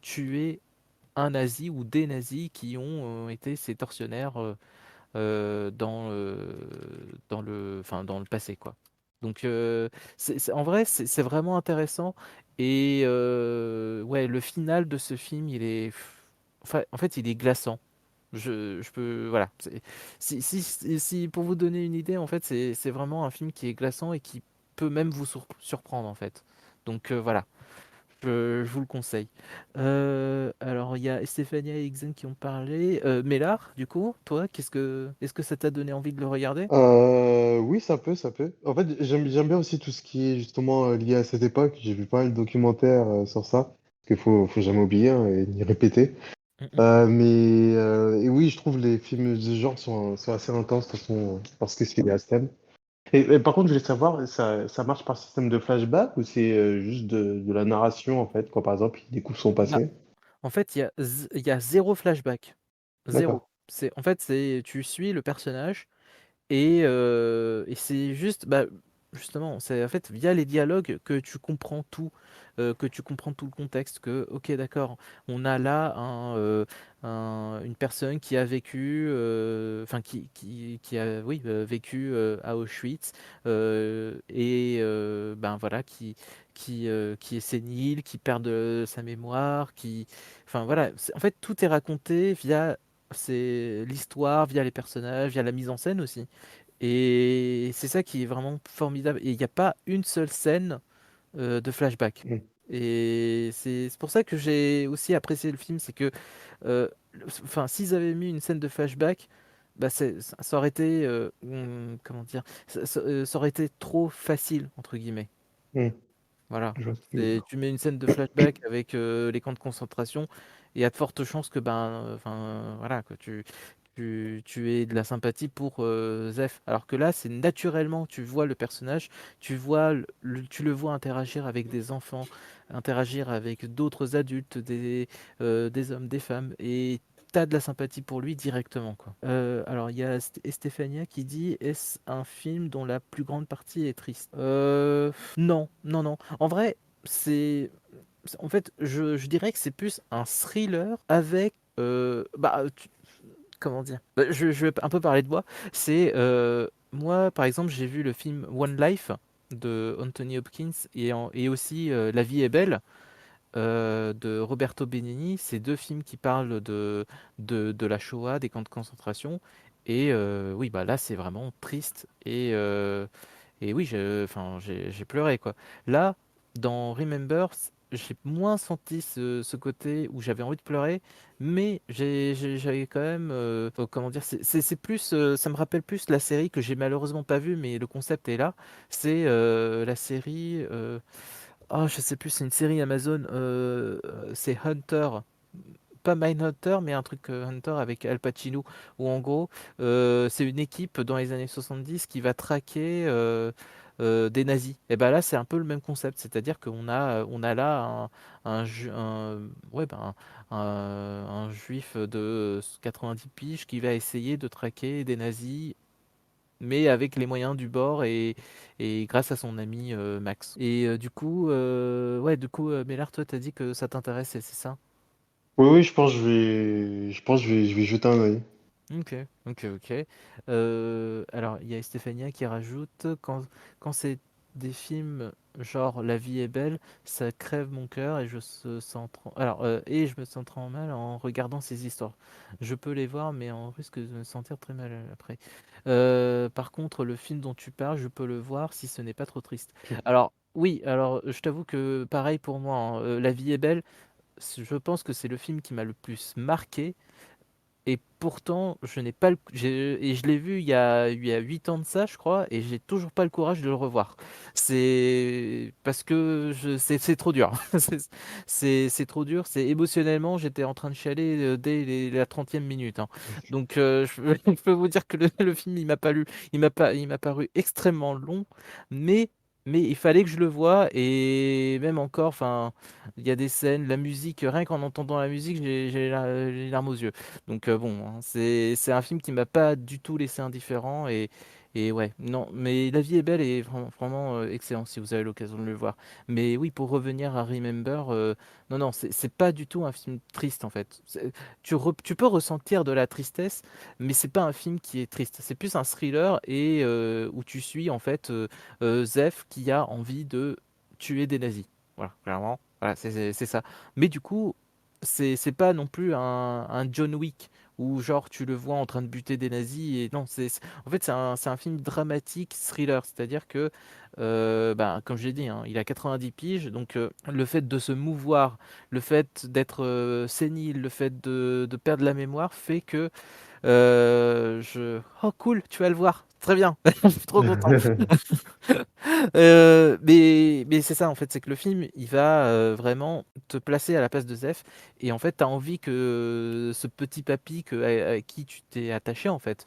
tuer un nazi ou des nazis qui ont été ses tortionnaires dans le passé, quoi. Donc, en vrai, c'est vraiment intéressant. Et ouais, le final de ce film, enfin, en fait, il est glaçant. Je peux, voilà. Si pour vous donner une idée, en fait, c'est vraiment un film qui est glaçant et qui peut même vous surprendre, en fait. Donc voilà. Je vous le conseille. Alors, il y a Stéphania et Ixen qui ont parlé. Mélard, du coup, toi, est-ce que ça t'a donné envie de le regarder? Oui, ça peut, ça peut. En fait, j'aime bien aussi tout ce qui est justement lié à cette époque. J'ai vu pas mal de documentaires sur ça, parce qu'il faut jamais oublier hein, et ni répéter. Mm, mm. Et oui, je trouve les films de ce genre sont assez intenses de toute façon, parce que c'est à ce thème. Et par contre, je voulais savoir, ça marche par système de flashback ou c'est juste de la narration en fait, quand par exemple il découvre son Ah, passé? en fait, il y a zéro flashback. Zéro. D'accord. En fait, tu suis le personnage et c'est juste. justement, c'est en fait via les dialogues que tu comprends tout, que tu comprends tout le contexte, que ok d'accord, on a là une personne qui a vécu, enfin qui a oui vécu à Auschwitz et ben voilà qui est sénile, qui perd de sa mémoire, enfin voilà, en fait tout est raconté via c'est l'histoire, via les personnages, via la mise en scène aussi. Et c'est ça qui est vraiment formidable. Et il n'y a pas une seule scène de flashback. Mm. Et c'est pour ça que j'ai aussi apprécié le film, c'est que, enfin, s'ils avaient mis une scène de flashback, bah ça aurait été, comment dire, ça aurait été trop facile entre guillemets. Mm. Voilà. Je vois ce que tu veux dire. Tu mets une scène de flashback avec les camps de concentration, et il y a de fortes chances que ben, enfin, voilà, que tu aies de la sympathie pour Zef. Alors que là, c'est naturellement, tu vois le personnage, tu le vois interagir avec des enfants, interagir avec d'autres adultes, des hommes, des femmes, et t'as de la sympathie pour lui directement, quoi. Alors, il y a Stéphania qui dit, est-ce un film dont la plus grande partie est triste? Non, non, non. En vrai, c'est... En fait, je dirais que c'est plus un thriller avec... comment dire? Bah, je vais un peu parler de moi. C'est... moi, par exemple, j'ai vu le film One Life de Anthony Hopkins et aussi La vie est belle de Roberto Benigni. C'est deux films qui parlent de la Shoah, des camps de concentration. Et oui, bah là, c'est vraiment triste. Et oui, enfin, j'ai pleuré, quoi. Là, dans Remember, j'ai moins senti ce côté où j'avais envie de pleurer, mais j'avais quand même, comment dire, c'est plus, ça me rappelle plus la série que j'ai malheureusement pas vue, mais le concept est là. C'est la série, oh, je sais plus, c'est une série Amazon, c'est Hunter, pas Mindhunter, mais un truc Hunter avec Al Pacino, où en gros, c'est une équipe dans les années 70 qui va traquer des nazis. Et ben là, c'est un peu le même concept, c'est-à-dire on a là ouais, ben, un juif de 90 piges qui va essayer de traquer des nazis. Mais avec les moyens du bord et grâce à son ami Max. Et ouais, du coup, Mélard, toi, t'as dit que ça t'intéresse, c'est ça? Oui, oui, je pense que je vais jeter un œil. Ok, ok, ok. Alors, il y a Stéphania qui rajoute, quand c'est des films genre La vie est belle, ça crève mon cœur et et je me sens trop mal en regardant ces histoires. Je peux les voir, mais on risque de me sentir très mal après. Par contre, le film dont tu parles, je peux le voir si ce n'est pas trop triste. Alors, oui, alors je t'avoue que pareil pour moi, hein, La vie est belle, je pense que c'est le film qui m'a le plus marqué. Et pourtant, je n'ai pas et je l'ai vu il y a 8 ans de ça, je crois, et j'ai toujours pas le courage de le revoir. C'est parce que c'est trop dur. C'est trop dur. C'est émotionnellement, j'étais en train de chialer dès la 30e minute, hein. Donc, je peux vous dire que le film, il m'a paru extrêmement long, mais, mais il fallait que je le voie, et même encore, enfin, il y a des scènes, la musique, rien qu'en entendant la musique, j'ai les larmes aux yeux. Donc bon, hein, c'est un film qui m'a pas du tout laissé indifférent et ouais, non, mais La vie est belle et vraiment excellent si vous avez l'occasion de le voir. Mais oui, pour revenir à Remember, non, non, c'est pas du tout un film triste en fait. Tu peux ressentir de la tristesse, mais c'est pas un film qui est triste. C'est plus un thriller et où tu suis en fait Zef qui a envie de tuer des nazis. Voilà, clairement, voilà, c'est ça. Mais du coup, c'est pas non plus un John Wick où genre tu le vois en train de buter des nazis et non en fait c'est un film dramatique thriller, c'est-à-dire que bah, comme j'ai dit hein, il a 90 piges, donc le fait de se mouvoir, le fait d'être sénile, le fait de perdre la mémoire fait que oh cool, tu vas le voir, très bien. Je suis trop content. Mais c'est ça en fait, c'est que le film il va vraiment te placer à la place de Zef et en fait tu as envie que ce petit papy à qui tu t'es attaché en fait,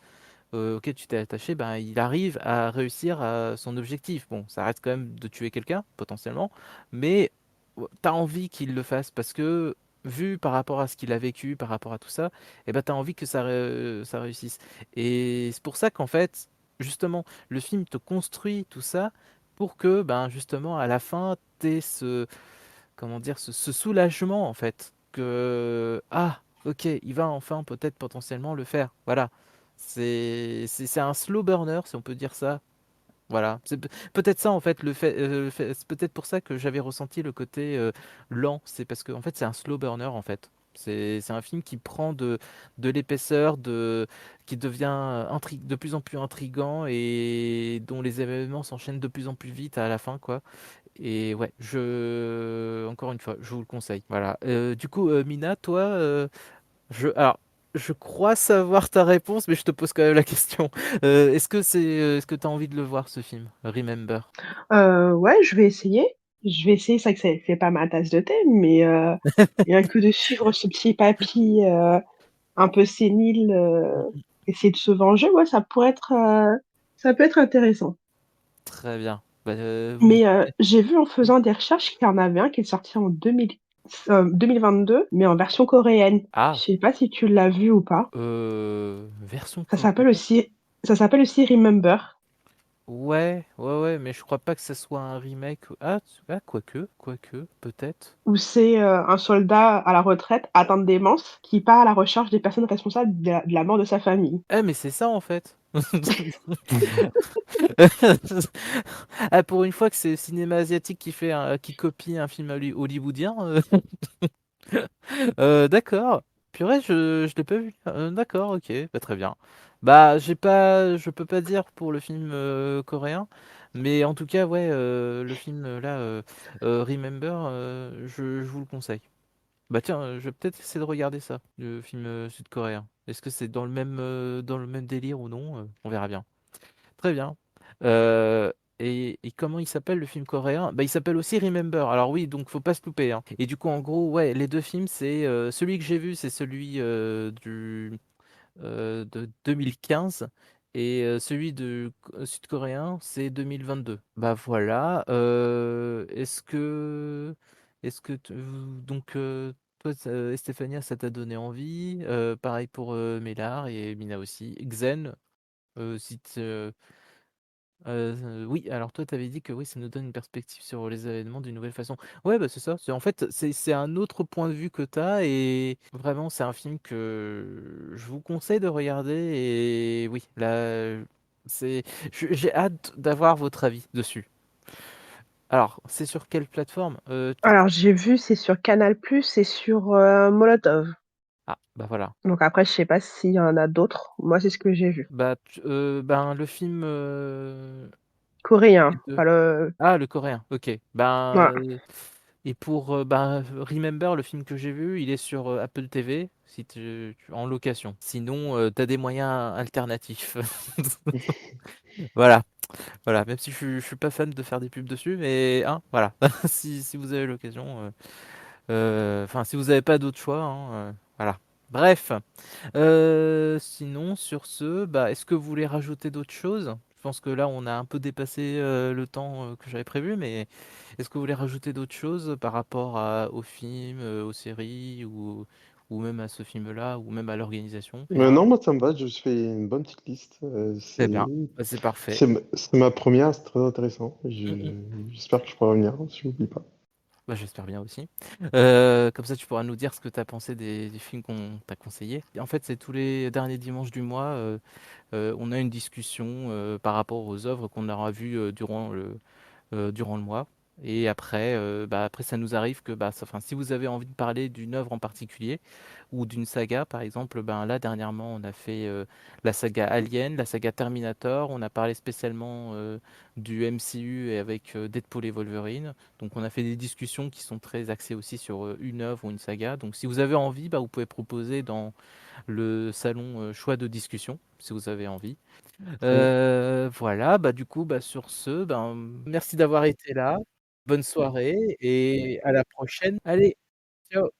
auquel tu t'es attaché, ben, il arrive à réussir à son objectif. Bon, ça reste quand même de tuer quelqu'un potentiellement, mais tu as envie qu'il le fasse parce que vu par rapport à ce qu'il a vécu, par rapport à tout ça, et ben, tu as envie que ça réussisse. Et c'est pour ça qu'en fait justement, le film te construit tout ça pour que, ben, justement, à la fin, tu ce comment dire? Ce soulagement, en fait, que: «Ah, OK, il va enfin peut-être potentiellement le faire». Voilà. C'est un slow burner, si on peut dire ça. Voilà, c'est peut-être ça en fait c'est peut-être pour ça que j'avais ressenti le côté, lent. C'est parce qu'en fait, c'est un slow burner en fait. C'est un film qui prend de l'épaisseur, qui devient, de plus en plus intriguant et dont les événements s'enchaînent de plus en plus vite à la fin, quoi. Et ouais, encore une fois, je vous le conseille. Voilà, du coup, Mina, toi, alors, je crois savoir ta réponse, mais je te pose quand même la question. Est-ce que tu as envie de le voir, ce film, Remember? Ouais, je vais essayer. Je vais essayer, c'est vrai que c'est pas ma tasse de thé, mais rien que de suivre ce petit papy, un peu sénile, Mmh mh. essayer de se venger, ouais, ça peut être intéressant. Très bien. Bah, vous Mais pouvez j'ai vu en oui? faisant des recherches qu'il y en avait un qui est sorti en 2022, mais en version coréenne. Je Ah! sais pas si tu l'as vu ou pas? Version Ça s'appelle coréenne? aussi ça s'appelle aussi Remember, Ouais, ouais, ouais, mais je crois pas que ce soit un remake ou quoique, peut-être. où c'est, un soldat à la retraite atteint de démence qui part à la recherche des personnes responsables de la mort de sa famille. Eh, mais c'est ça, en fait! Ah, pour une fois que c'est le cinéma asiatique qui copie un film hollywoodien, d'accord. Purée, je l'ai pas vu. D'accord, OK, bah, très bien. Bah, je peux pas dire pour le film, coréen, mais en tout cas, ouais, le film, là, Remember, je vous le conseille. Bah, tiens, je vais peut-être essayer de regarder ça, le film, sud-coréen. Est-ce que c'est dans le même délire ou non? On verra bien. Très bien. Heu et comment il s'appelle le film coréen? Bah, il s'appelle aussi Remember. Alors oui, donc faut pas se louper, hein. Et du coup, en gros, ouais, les 2 films, celui que j'ai vu, c'est celui, de 2015 et celui sud-coréen, c'est 2022. Bah, voilà, est-ce que t donc toi, Estefania, ça t'a donné envie? Pareil pour, Mélar et Mina aussi. Xen, si te oui, alors toi, tu avais dit que oui, ça nous donne une perspective sur les événements d'une nouvelle façon. Ouais, bah, c'est ça, c'est en fait, c'est un autre point de vue que tu as et vraiment, c'est un film que je vous conseille de regarder et oui, là, c'est j'ai hâte d'avoir votre avis dessus. Alors, c'est sur quelle plateforme? Tu Alors j'ai vu, c'est sur Canal+ et sur, Molotov. ah, bah, voilà. Donc après, je sais pas s'il y en a d'autres. Moi, c'est ce que j'ai vu. Bah, ben, le film, Coréen, les 2. pas le Ah, le coréen, OK. Ben, voilà. et pour, ben, Remember, le film que j'ai vu, il est sur, Apple TV, si en location. Sinon, tu as des moyens alternatifs. Voilà, voilà, même si je suis pas fan de faire des pubs dessus, mais hein, voilà, si vous avez l'occasion, enfin, si vous avez pas d'autre choix, hein, voilà. Bref, sinon sur ce, bah, est-ce que vous voulez rajouter d'autres choses? Je pense que là, on a un peu dépassé, le temps, que j'avais prévu, mais est-ce que vous voulez rajouter d'autres choses par rapport aux films, aux séries ou même à ce film-là ou même à l'organisation? Non, moi ça me va, je me suis fait une bonne petite liste. Très bien, bah, c'est parfait. C'est ma première, c'est très intéressant. Mmh mh. J'espère que je pourrai revenir, si je n'oublie pas. Bah, j'espère bien aussi. Comme ça, tu pourras nous dire ce que tu as pensé des films qu'on t'a conseillés. Et en fait, c'est tous les derniers dimanches du mois, on a une discussion, par rapport aux œuvres qu'on aura vues, durant le mois et après, bah, après ça nous arrive que, bah, enfin, si vous avez envie de parler d'une œuvre en particulier ou d'une saga par exemple, ben, là dernièrement on a fait, la saga Alien, la saga Terminator, on a parlé spécialement, du MCU et avec, Deadpool et Wolverine. Donc on a fait des discussions qui sont très axées aussi sur, une œuvre ou une saga. Donc si vous avez envie, bah, vous pouvez proposer dans le salon, choix de discussion, si vous avez envie. Très bien. Voilà, bah, du coup, bah, sur ce, ben, merci d'avoir été là. Bonne soirée et à la prochaine. Allez, ciao.